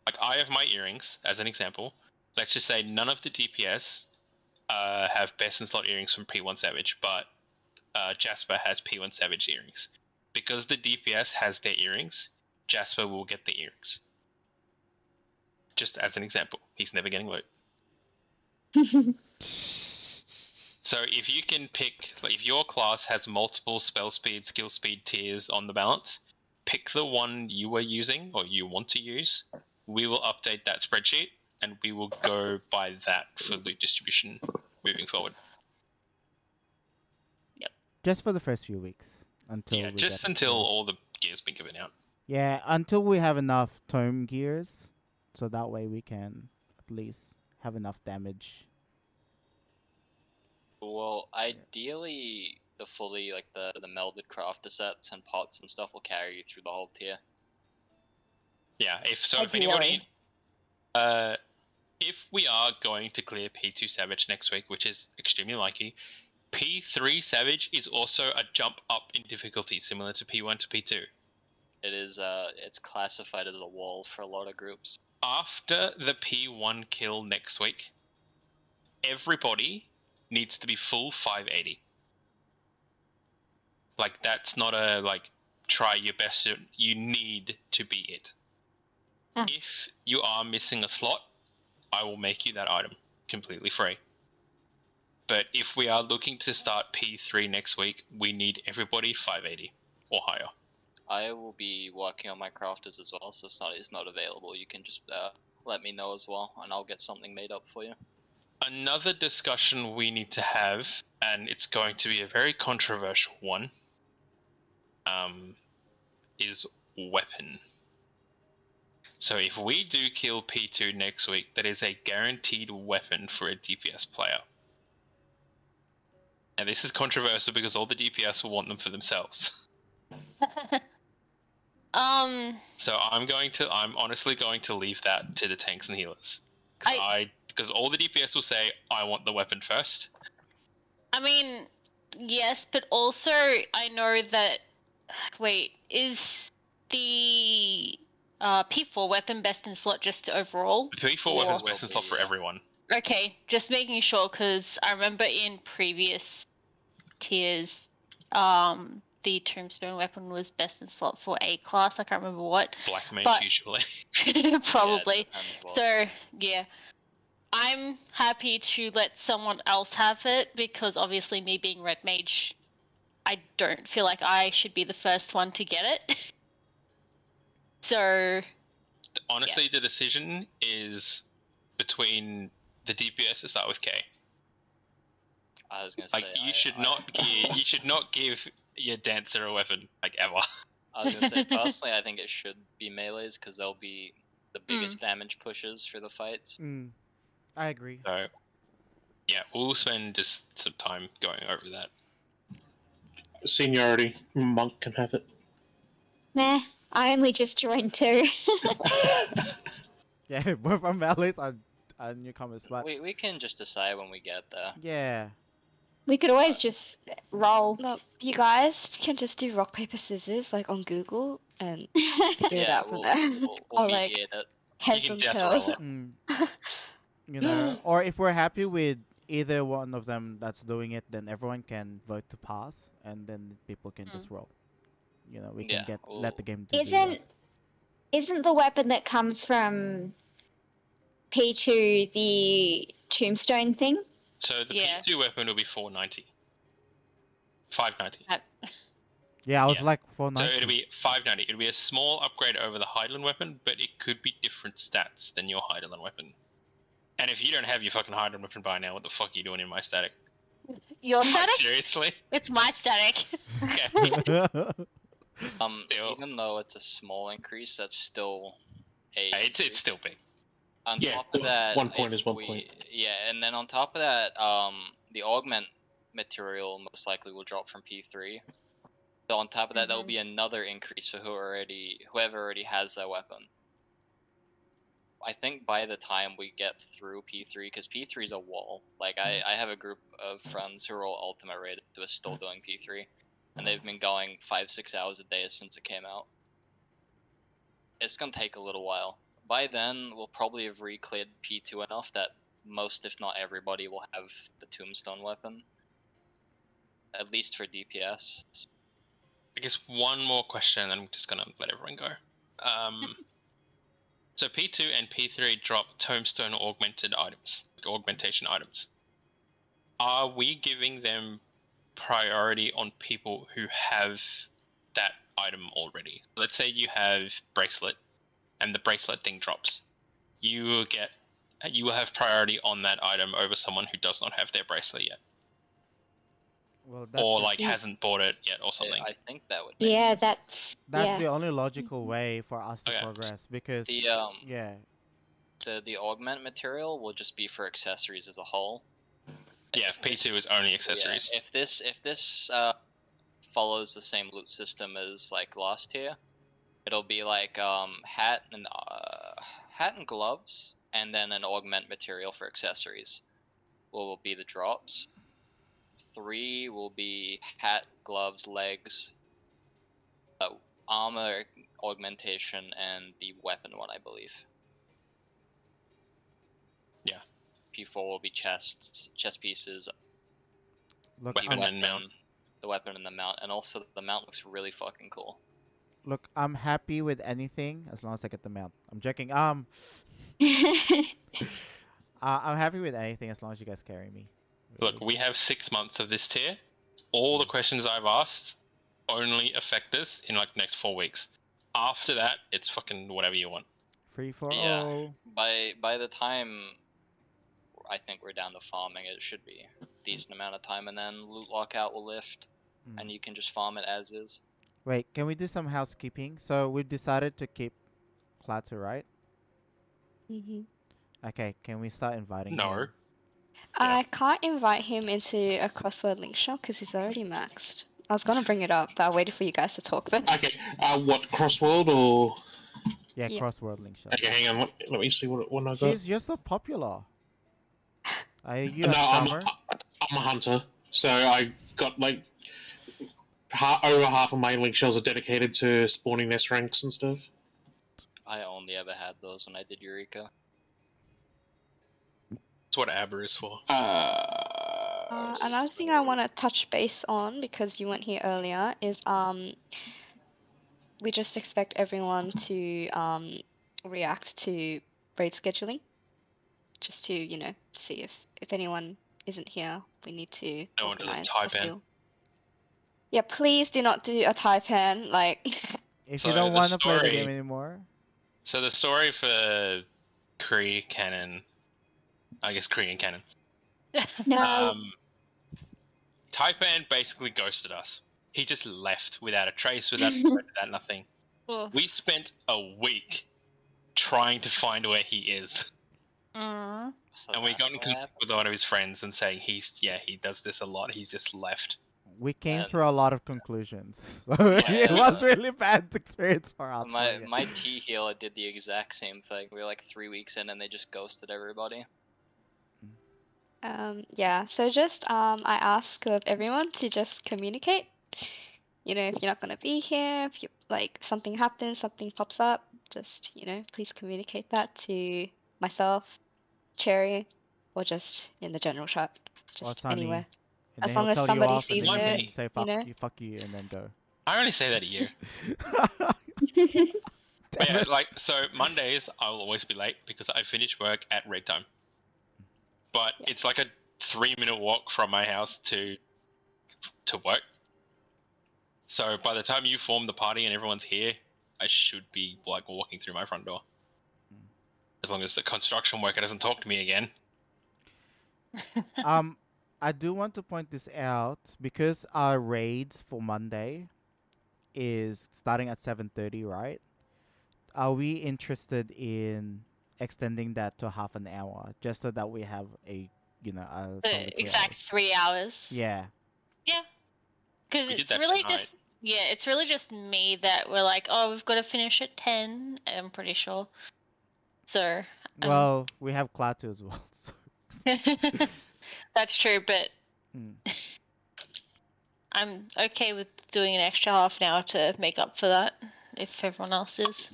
like I have my earrings as an example. Let's just say none of the DPS have best in slot earrings from P1 Savage, but Jasper has P1 Savage earrings. Because the DPS has their earrings, Jasper will get the earrings. Just as an example, he's never getting loot. So if you can pick, like, if your class has multiple spell speed, skill speed tiers on the balance, pick the one you are using or you want to use. We will update that spreadsheet and we will go by that for loot distribution moving forward. Just for the first few weeks until Yeah, we just get until the- all the gear's been given out. Yeah, until we have enough tome gears, so that way we can at least have enough damage. Well, ideally, the fully, like, the melded crafter sets and pots and stuff will carry you through the whole tier. Yeah, if anybody, if we are going to clear P2 Savage next week, which is extremely likely, P3 Savage is also a jump up in difficulty, similar to P1 to P2. It is, it's classified as a wall for a lot of groups. After the P1 kill next week, everybody needs to be full 580. Like, that's not a, like, try your best. You need to be it. Ah. If you are missing a slot, I will make you that item completely free. But if we are looking to start P3 next week, we need everybody 580 or higher. I will be working on my crafters as well, so it's not available. You can just let me know as well, and I'll get something made up for you. Another discussion we need to have, and it's going to be a very controversial one, is weapon. So if we do kill P2 next week, that is a guaranteed weapon for a DPS player. And this is controversial because all the DPS will want them for themselves. So I'm honestly going to leave that to the tanks and healers. Because all the DPS will say, I want the weapon first. I mean, yes, but also I know that. Wait, is the P4 weapon best in slot just overall? The P4 weapon's best in slot for everyone. Okay, just making sure because I remember in previous tiers, the tombstone weapon was best in slot for A class. I can't remember what. Black mage but usually. probably. Yeah, so yeah, I'm happy to let someone else have it because obviously me being red mage, I don't feel like I should be the first one to get it. So honestly, the decision is between the DPS to start with K. I was gonna say, you should not give your dancer a weapon, like, ever. I was gonna say, personally, I think it should be melees because they'll be the biggest damage pushers for the fights. I agree. So, yeah, we'll spend just some time going over that. Seniority, monk can have it. Meh, I only just joined too. Yeah, both our melees are newcomers, but We can just decide when we get there. yeah. We could always just roll. No, you guys can just do rock, paper, scissors, like on Google, and figure it out from there. We'll Or like mediate it. heads You and can tails. definitely You know, or if we're happy with either one of them that's doing it, then everyone can vote to pass, and then people can just roll. You know, we can let the game do that. Isn't the weapon that comes from P2 the tombstone thing? So the P2 weapon will be 490. 590. Yeah, I was like 490. So it'll be 590. It'll be a small upgrade over the Heidelin weapon, but it could be different stats than your Heidelin weapon. And if you don't have your fucking Heidelin weapon by now, what the fuck are you doing in my static? Your Like, static? seriously? It's my static. Okay. Even though it's a small increase, that's still it's still big. On Yeah, top of that, 1 point if is 1 we- point. Yeah, and then on top of that, the augment material most likely will drop from P3. So on top of that, there'll be another increase for whoever already has that weapon. I think by the time we get through P3, because P3 is a wall. Like I have a group of friends who are all Ultimate rated who are still doing P3, and they've been going 5-6 hours a day since it came out. It's gonna take a little while. By then, we'll probably have re-cleared P2 enough that most, if not everybody, will have the tombstone weapon. At least for DPS. I guess one more question, and I'm just gonna let everyone go. So P2 and P3 drop tombstone augmented items, augmentation items. Are we giving them priority on people who have that item already? Let's say you have bracelet, and the bracelet thing drops. You will have priority on that item over someone who does not have their bracelet yet, Well, that's or it. like hasn't bought it yet, or something. I think that would. Make Yeah, sense. That's yeah. the only logical way for us to Okay. progress because The yeah. the augment material will just be for accessories as a whole. Yeah, if P2 is only accessories. Yeah, if this follows the same loot system as like last tier, it'll be like hat and gloves, and then an augment material for accessories. Will be the drops. 3 will be hat, gloves, legs, armor augmentation, and the weapon one, I believe. Yeah. P4 will be chest pieces, Look, Weapon I'm, and mount. the weapon and the mount, and also the mount looks really fucking cool. look, I'm happy with anything as long as I get the mount. I'm joking. I'm happy with anything as long as you guys carry me. Look, we have 6 months of this tier. All the questions I've asked only affect us in like the next 4 weeks. After that, it's fucking whatever you want. Free for Yeah. all. By the time I think we're down to farming, it should be a decent amount of time, and then loot lockout will lift, and you can just farm it as is. Wait, can we do some housekeeping? So we've decided to keep Klaatu, right? Mhm. Okay, can we start inviting No. him? I can't invite him into a crossword link shop because he's already maxed. I was gonna bring it up, but I waited for you guys to talk. But Okay, what, Crossworld or... Yeah, Yeah. crossword link shop. Okay, hang on, let me see what I got. Jeez, you're so popular. Are you a No, scammer? I'm a hunter, so I got like over half of my link shells are dedicated to spawning nest ranks and stuff. I only ever had those when I did Eureka. That's what Aber is for. another thing I want to touch base on because you weren't here earlier is we just expect everyone to react to raid scheduling, just to see if anyone isn't here, we need to No one does a organize a Taipan. few. Yeah, please do not do a Taipan. Like, If So you don't the want to play the story- game anymore, So the story for Kree canon, I guess Kree and canon. No. Taipan basically ghosted us. He just left without a trace, without without nothing. Well, We spent a week trying to find where he is, mm, So and we that's got in what contact happened. with one of his friends and saying he does this a lot. He's just left. we came And- through a lot of conclusions. So it was really bad experience for us. so My yeah. my T healer did the exact same thing. We were like 3 weeks in, and they just ghosted everybody. yeah. So just I ask of everyone to just communicate. If you're not gonna be here, if you like something happens, something pops up, just please communicate that to myself, Cherry, or just in the general chat, Or just Sunny, anywhere. and As then long he'll as tell somebody you off, and sees then you it, can say fuck you, and then go. I only say that to you. But Damn yeah, it. like, so Mondays I will always be late because I finish work at raid time. But Yeah. it's like a 3-minute walk from my house to work. So by the time you form the party and everyone's here, I should be like walking through my front door. As long as the construction worker doesn't talk to me again. I do want to point this out because our raids for Monday is starting at 7:30, right? Are we interested in extending that to half an hour just so that we have a solid 3 the exact hours? 3 hours. Yeah. Yeah. Because We did it's that really tonight. just it's really just me that we're like, oh, we've got to finish at 10. I'm pretty sure. So. Well, we have Klaatu as well. So. That's true, but Hmm. I'm okay with doing an extra half an hour to make up for that if everyone else is.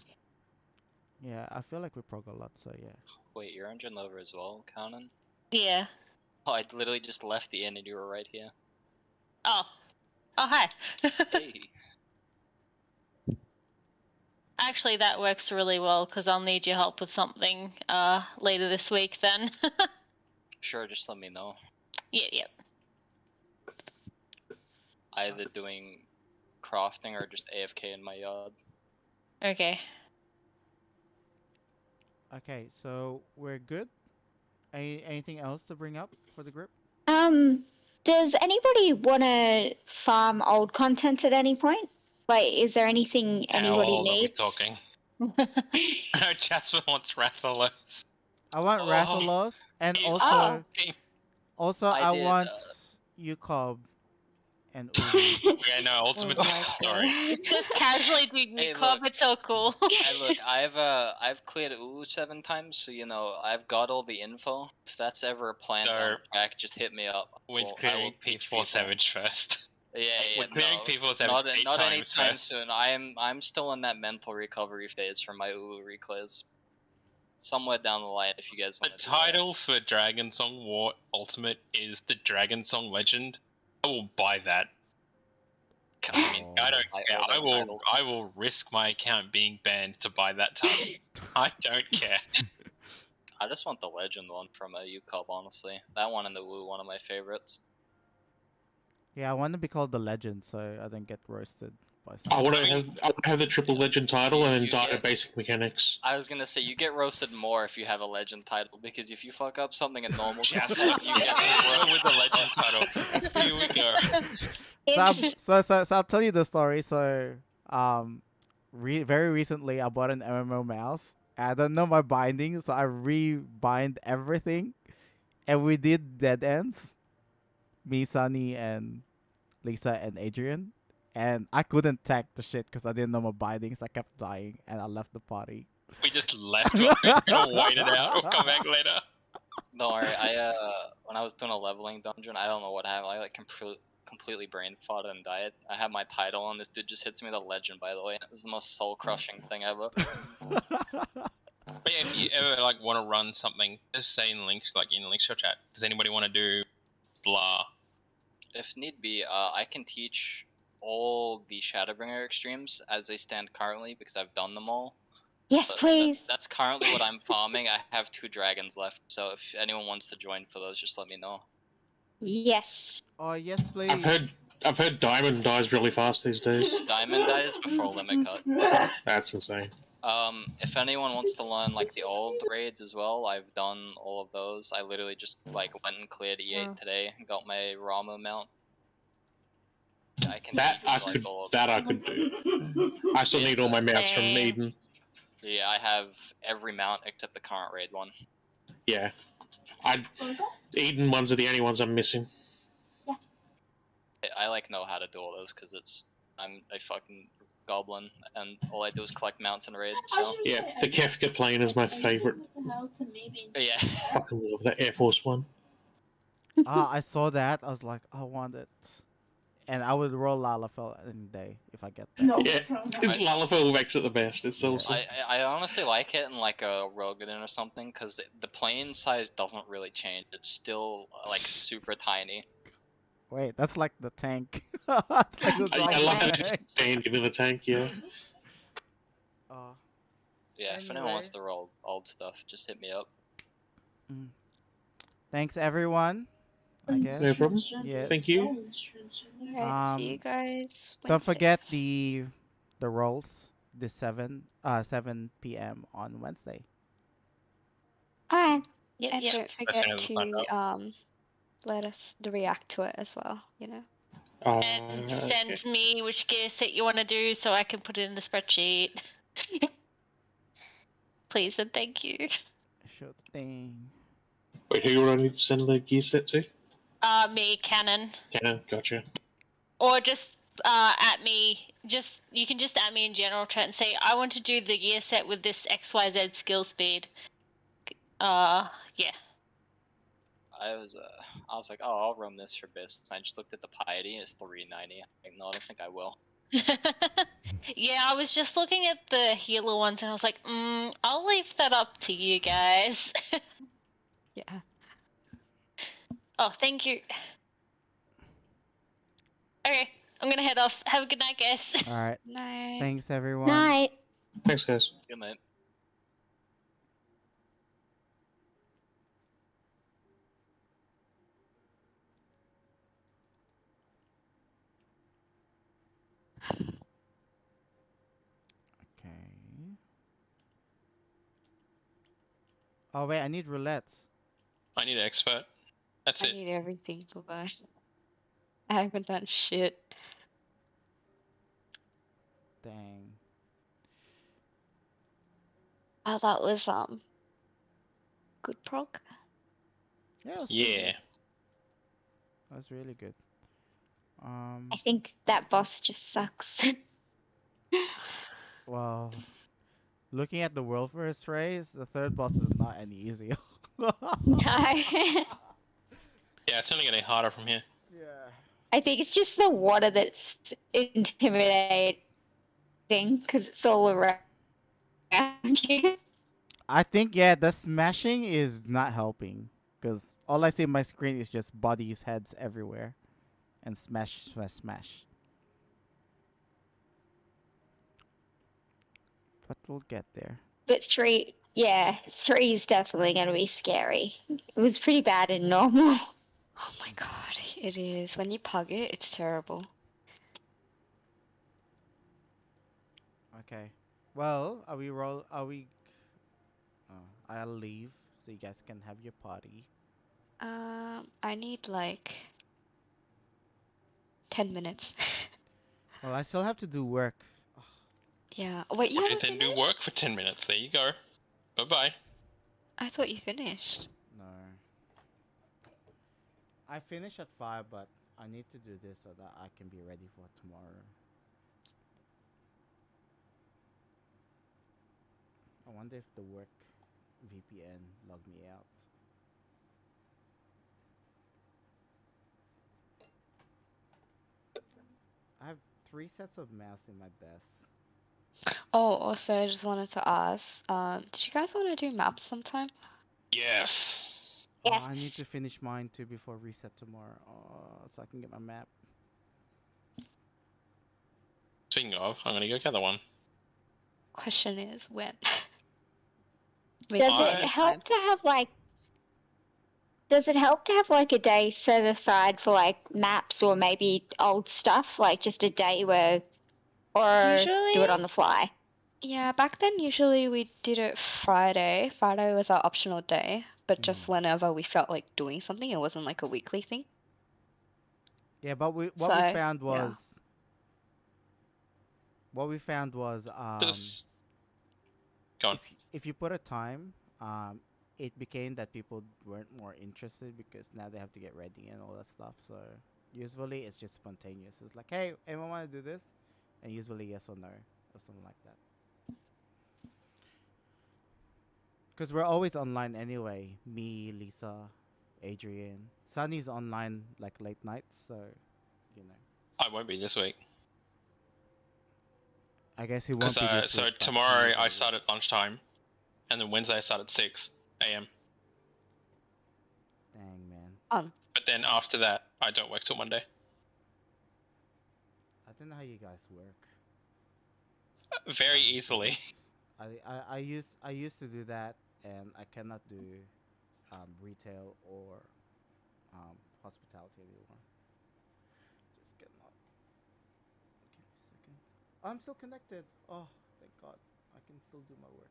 Yeah, I feel like we prog a lot, so yeah. Wait, you're engine lover as well, Conan? Yeah. Oh, I literally just left the inn, and you were right here. Oh. Oh, hi. Hey. Actually, that works really well because I'll need your help with something later this week then. Sure, just let me know. Yeah. Either doing crafting or just AFK in my yard. Okay. Okay, so we're good. Anything else to bring up for the group? Does anybody want to farm old content at any point? Like, is there anything How anybody old are we needs? talking? I know Jasper wants Rathalos. I want Oh, Rathalos, and he's also I I did, want Ucob and Ulu. Yeah, no, ultimate Oh my story. It's just casually doing Hey, Nicob, look. it's so cool. Hey, look, I've cleared Ulu 7 times, so you know I've got all the info. If that's ever a plan down the track, just hit me up. We're I will clearing teach P4 people. Savage first. Yeah, We're clearing no, P4 Savage eight not times anytime first. soon. I'm still in that mental recovery phase from my Ulu reclares. Somewhere down the line, if you guys The want to. title for Dragon Song War Ultimate is the Dragon Song Legend. I will buy that. I mean, I don't care. I will risk my account being banned to buy that title. I don't care. I just want the legend one from a UCub, honestly. That one and the Wu, one of my favorites. Yeah, I want to be called the Legend, so I don't get roasted by I someone. want to have the triple legend title and then You die to get- basic mechanics. I was gonna say, you get roasted more if you have a legend title, because if you fuck up something in normal Yes. content, you get Go with the legend title. Here we go. So I'll tell you the story. So, very recently I bought an MMO mouse. I don't know my binding, so I rebind everything, and we did dead ends. Me, Sunny, and Lisa and Adrian, and I couldn't tech the shit because I didn't know my bindings. I kept dying, and I left the party. We just left. We're gonna wait it out. We'll come back later. Don't worry, when I was doing a leveling dungeon, I don't know what happened. I like completely brain fought and died. I had my title and this dude just hits me with a legend, by the way, and it was the most soul crushing thing ever. But yeah, if you ever like want to run something, just say in links, like in links chat. Does anybody want to do blah? If need be, I can teach all the Shadowbringer extremes as they stand currently because I've done them all. Yes, please. That's currently what I'm farming. I have 2 dragons left, so if anyone wants to join for those, just let me know. Yes. Oh yes, please. I've heard Diamond dies really fast these days. Diamond dies before limit cut. That's insane. If anyone wants to learn like the old raids as well, I've done all of those. I literally just like went and cleared E8 today and got my Rama mount. I can teach you, all of I could do. I still need all my mounts from Eden. Yeah, I have every mount except the current raid one. Yeah, What was that? Eden ones are the only ones I'm missing. I like know how to do all those because I'm a fucking goblin and all I do is collect mounts and raids. So Yeah, the Kefka plane is my favorite. yeah. Fucking love that Air Force one. I saw that. I was like, I want it, and I would roll Lalafell any day if I get that. No. Yeah, Lalafell makes it the best. It's awesome. I honestly like it in like a Rogadin or something because the plane size doesn't really change. It's still like super tiny. Wait, that's like the tank. It's like the I love tank. it just standing in the tank. Yeah. Yeah, if anyone wants to roll old stuff, just hit me up. Thanks everyone. I guess. No problem. Yes. Thank you. Alright, see you guys. Don't Wednesday. forget the rolls this 7 p.m. on Wednesday. Alright. And Yep. don't forget to let us react to it as well. You know. And send me which gear set you want to do so I can put it in the spreadsheet. Please and thank you. Sure thing. Wait, who do I need to send the gear set to? Me, Cannon. Cannon, gotcha. Or just at me. You can just at me in general chat and say I want to do the gear set with this XYZ skill speed. Yeah. I was like, oh, I'll run this for business. I just looked at the piety, it's 390. Like, no, I don't think I will. Yeah, I was just looking at the healer ones and I was like, I'll leave that up to you guys. Yeah. Oh, thank you. Okay, I'm gonna head off. Have a good night, guys. All right. Night. Thanks everyone. Night. Thanks, guys. Good night. Okay. Oh wait, I need roulettes. I need an expert. That's I it. need everything. Goodbye. I haven't done shit. Dang. Oh, that was good prog. Yeah, it was pretty Yeah. good. That was really good. I think that boss just sucks. Well, looking at the world first race, the third boss is not any easier. No. Yeah, it's only getting harder from here. Yeah. I think it's just the water that's intimidating because it's all around you. I think, yeah, the smashing is not helping. Because all I see on my screen is just bodies, heads everywhere. And smash, smash, smash. But we'll get there. But 3 is definitely going to be scary. It was pretty bad in normal. Oh my god, it is. When you pug it, it's terrible. Okay. Well, are we roll? Are we? I'll leave so you guys can have your party. I need like 10 minutes. Well, I still have to do work. Yeah. Wait, you Or haven't then do finished? work for 10 minutes. There you go. Bye bye. I thought you finished. No. I finish at 5, but I need to do this so that I can be ready for tomorrow. I wonder if the work VPN logged me out. I have 3 sets of mouse in my desk. Oh, also, I just wanted to ask, did you guys want to do maps sometime? Yes. Oh, Yes. I need to finish mine too before reset tomorrow. So I can get my map. Speaking of, I'm gonna go gather one. Question is, when? Does it help to have like a day set aside for like maps or maybe old stuff, like just a day where, or do it Usually- on the fly? Yeah, back then usually we did it Friday. Friday was our optional day, but just whenever we felt like doing something, it wasn't like a weekly thing. Yeah, but what we So, found yeah. was Just go on. if you put a time, it became that people weren't more interested because now they have to get ready and all that stuff. So usually it's just spontaneous. It's like, hey, anyone want to do this? And usually yes or no or something like that. Because we're always online anyway. Me, Lisa, Adrian. Sunny's online like late nights, so you know. I won't be this week. I guess he won't Because be this so week, but tomorrow he I is. start at lunchtime, and then Wednesday I start at 6 a.m. Dang, man. But then after that, I don't work till Monday. I don't know how you guys work. Very easily. I used to do that, and I cannot do retail or hospitality anymore. Just cannot. Give me a second. I'm still connected. Oh, thank God. I can still do my work.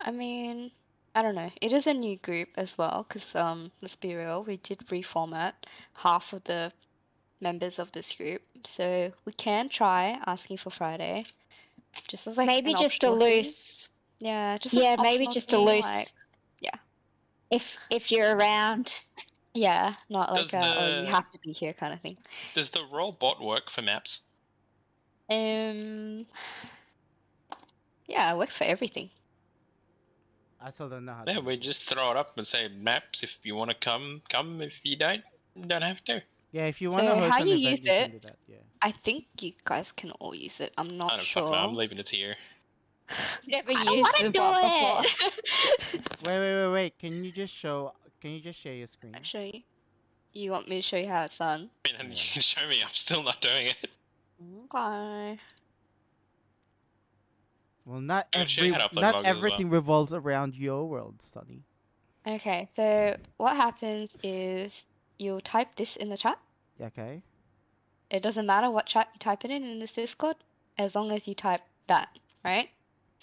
I mean, I don't know. It is a new group as well, because let's be real, we did reformat half of the members of this group, so we can try asking for Friday, just as like Maybe an just a optional thing. loose. Yeah, just Yeah, an maybe optional just a thing, loose. like, yeah, If you're around. yeah, not like Does oh you the- have to be here kind of thing. Does the roll bot work for maps? Yeah, it works for everything. I still don't know how Yeah, to we use it. just throw it up and say maps. If you want to come, come. If you don't have to. Yeah, if you want to So host how an you event, use you can it- do that. Yeah. I think you guys can all use it. I'm I not don't sure. fucking know. I'm leaving it here. Never I don't used want the to do bot before. it. Wait. Can you just share your screen? I'll show you. you want me to show you how it's done? I mean, you can show me. I'm still not doing it. Okay. Well, not I'm sure you had upload not logs as well. everything revolves around your world, Sonny. Okay, so what happens is you'll type this in the chat. Okay. It doesn't matter what chat you type it in this Discord, as long as you type that, right?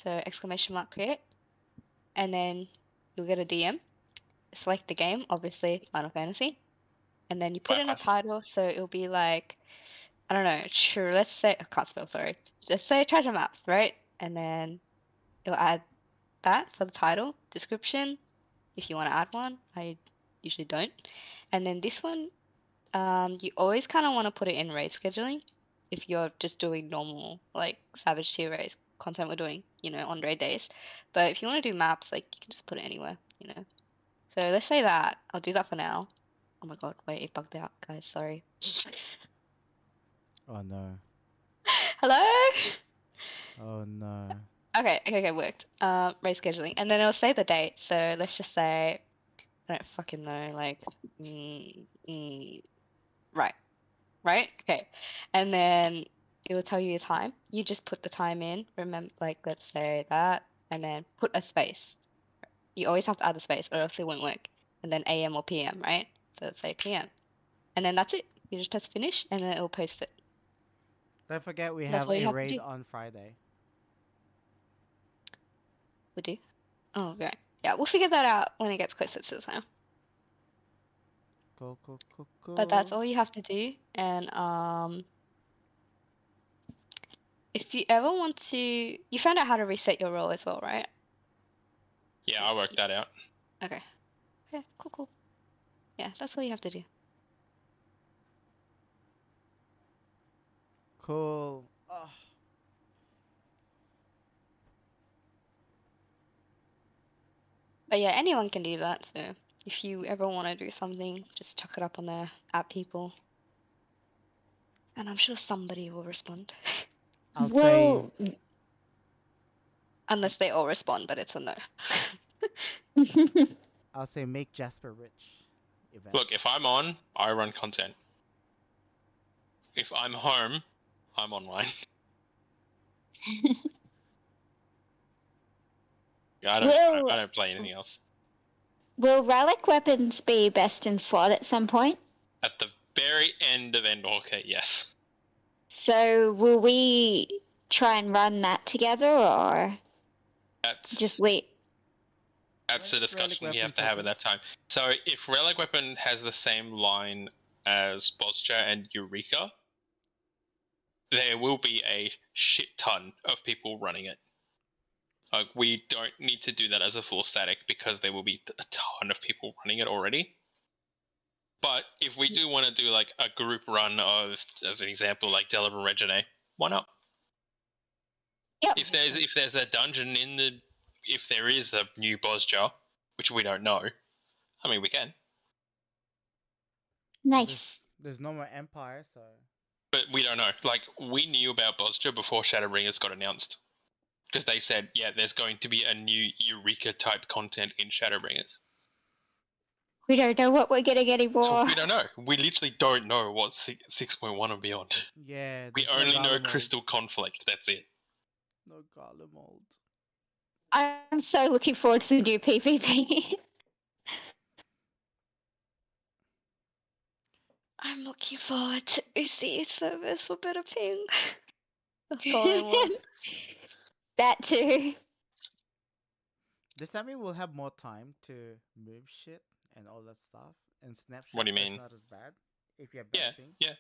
So exclamation mark create it. And then you'll get a DM. Select the game, obviously Final Fantasy. And then you put in a title, so it'll be like, I don't know, sure, let's say, I can't spell, sorry. Just say treasure maps, right? And then it'll add that for the title, description, if you want to add one. I usually don't. And then this one, you always kind of want to put it in raid scheduling if you're just doing normal, like, Savage Tier race content we're doing, you know, on raid days. But if you want to do maps, like, you can just put it anywhere, you know. So let's say that. I'll do that for now. Oh my god, wait, it bugged out, guys, sorry. Oh no. Hello? Oh no. Okay, worked. Race scheduling. And then it'll say the date, so let's just say, I don't fucking know, like, right? Okay. And then it will tell you your time. You just put the time in, remember, like, let's say that, and then put a space. You always have to add a space, or else it won't work. And then AM or PM, right? So let's say PM. And then that's it. You just press finish, and then it will post it. Don't forget we That's have all you a have to raid do. on Friday. We do? Oh, right. Yeah, we'll figure that out when it gets closer to the time. Cool. But that's all you have to do. And if you ever want to, you found out how to reset your role as well, right? Yeah, I worked that out. Okay. Okay, cool. Yeah, that's all you have to do. Cool. Oh. But yeah, anyone can do that. So if you ever want to do something, just chuck it up on there at people. And I'm sure somebody will respond. I'll say Unless they all respond, but it's a no. I'll say make Jasper rich. Event. Look, if I'm on, I run content. If I'm home, I'm online. I don't play anything else. Will relic weapons be best in slot at some point? At the very end of Endwalker, yes. So will we try and run that together, or just wait? That's a discussion you have to have at that time. So if Relic Weapon has the same line as Boscha and Eureka, there will be a shit ton of people running it. Like, we don't need to do that as a full static because there will be a ton of people running it already. But if we do want to do like a group run of, as an example, like Delibra and Regine, why not? Yep. If there's a dungeon if there is a new Bosja, which we don't know, I mean, we can. Nice. There's no more Empire, so. But we don't know. Like, we knew about Bosja before Shadowbringers got announced. Because they said, yeah, there's going to be a new Eureka-type content in Shadowbringers. We don't know what we're getting anymore. So we don't know. We literally don't know what 6.1 and beyond. Yeah. We only know Crystal Conflict. That's it. No Garlemald. I'm so looking forward to the new PvP. I'm looking forward to OCE service for better ping. That's all I want. That too. Does that mean we'll have more time to move shit and all that stuff? And snapshot What do you mean? not as bad if you have bad ping? Yeah.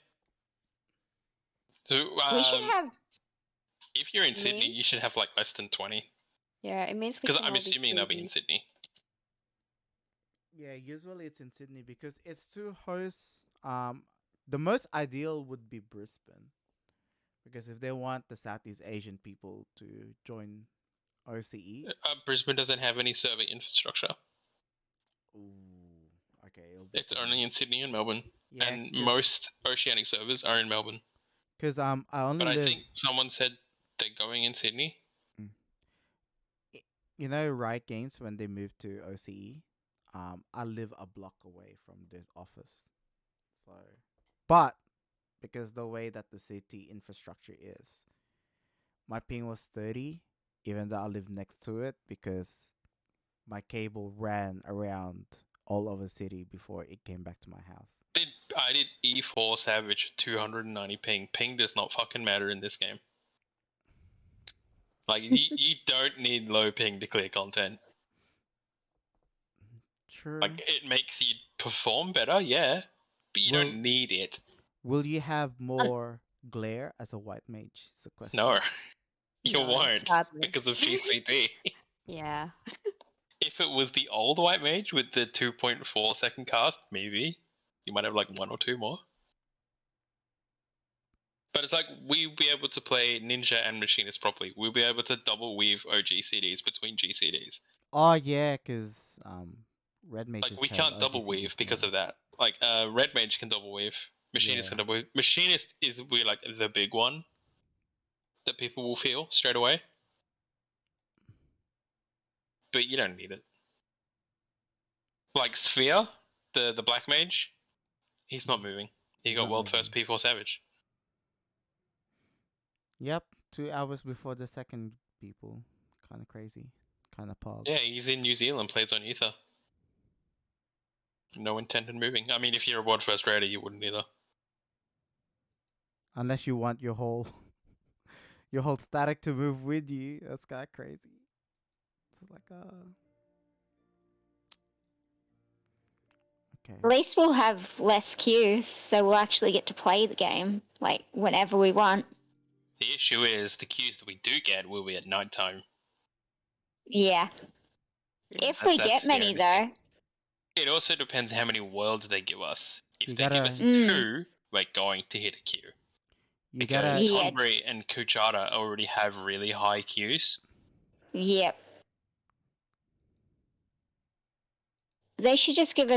So, we should have. If you're in Sydney, you should have like less than 20. Yeah, it means because I'm assuming they'll be in Sydney. Yeah, usually it's in Sydney because it's to host. The most ideal would be Brisbane, because if they want the Southeast Asian people to join OCE, Brisbane doesn't have any server infrastructure. Ooh, okay. It's only in Sydney and Melbourne, yeah, and most Oceanic servers are in Melbourne. Because I only. But I think someone said they're going in Sydney. You know, Riot Games, when they moved to OCE, I live a block away from this office. So, but because the way that the city infrastructure is, my ping was 30, even though I live next to it, because my cable ran around all over the city before it came back to my house. I did E4 Savage 290 ping. Ping does not fucking matter in this game. Like, you don't need low ping to clear content. True. Like, it makes you perform better, yeah, but you don't need it. Will you have more glare as a white mage? Is the question. No, you No, won't, sadly. because of GCD. Yeah. If it was the old white mage with the 2.4 second cast, maybe. You might have like one or two more. But it's like, we'll be able to play Ninja and Machinist properly. We'll be able to double weave OGCDs between GCDs. Oh yeah, because red mages Like, we have can't double OGCDs weave because now. of that. Like, Red Mage can double weave. Machinist can double weave. Machinist is like the big one that people will feel straight away. But you don't need it. Like Sphere, the black mage, he's not moving. He He's got not world moving. first P4 Savage. Yep, 2 hours before the second people. Kind of crazy. Kind of pog. Yeah, he's in New Zealand, plays on Ether. No intended moving. I mean, if you're a world first raider, you wouldn't either. Unless you want your whole your whole static to move with you. That's kind of crazy. It's like okay. At least we'll have less queues, so we'll actually get to play the game, like, whenever we want. The issue is, the queues that we do get will be at night time. Yeah. If we That's get the many, only though. thing. It also depends how many worlds they give us. If You they gotta- give us Mm. 2, we're going to hit a queue. You Because gotta Yeah. Tombury and Kuchata already have really high queues. Yep. They should just give us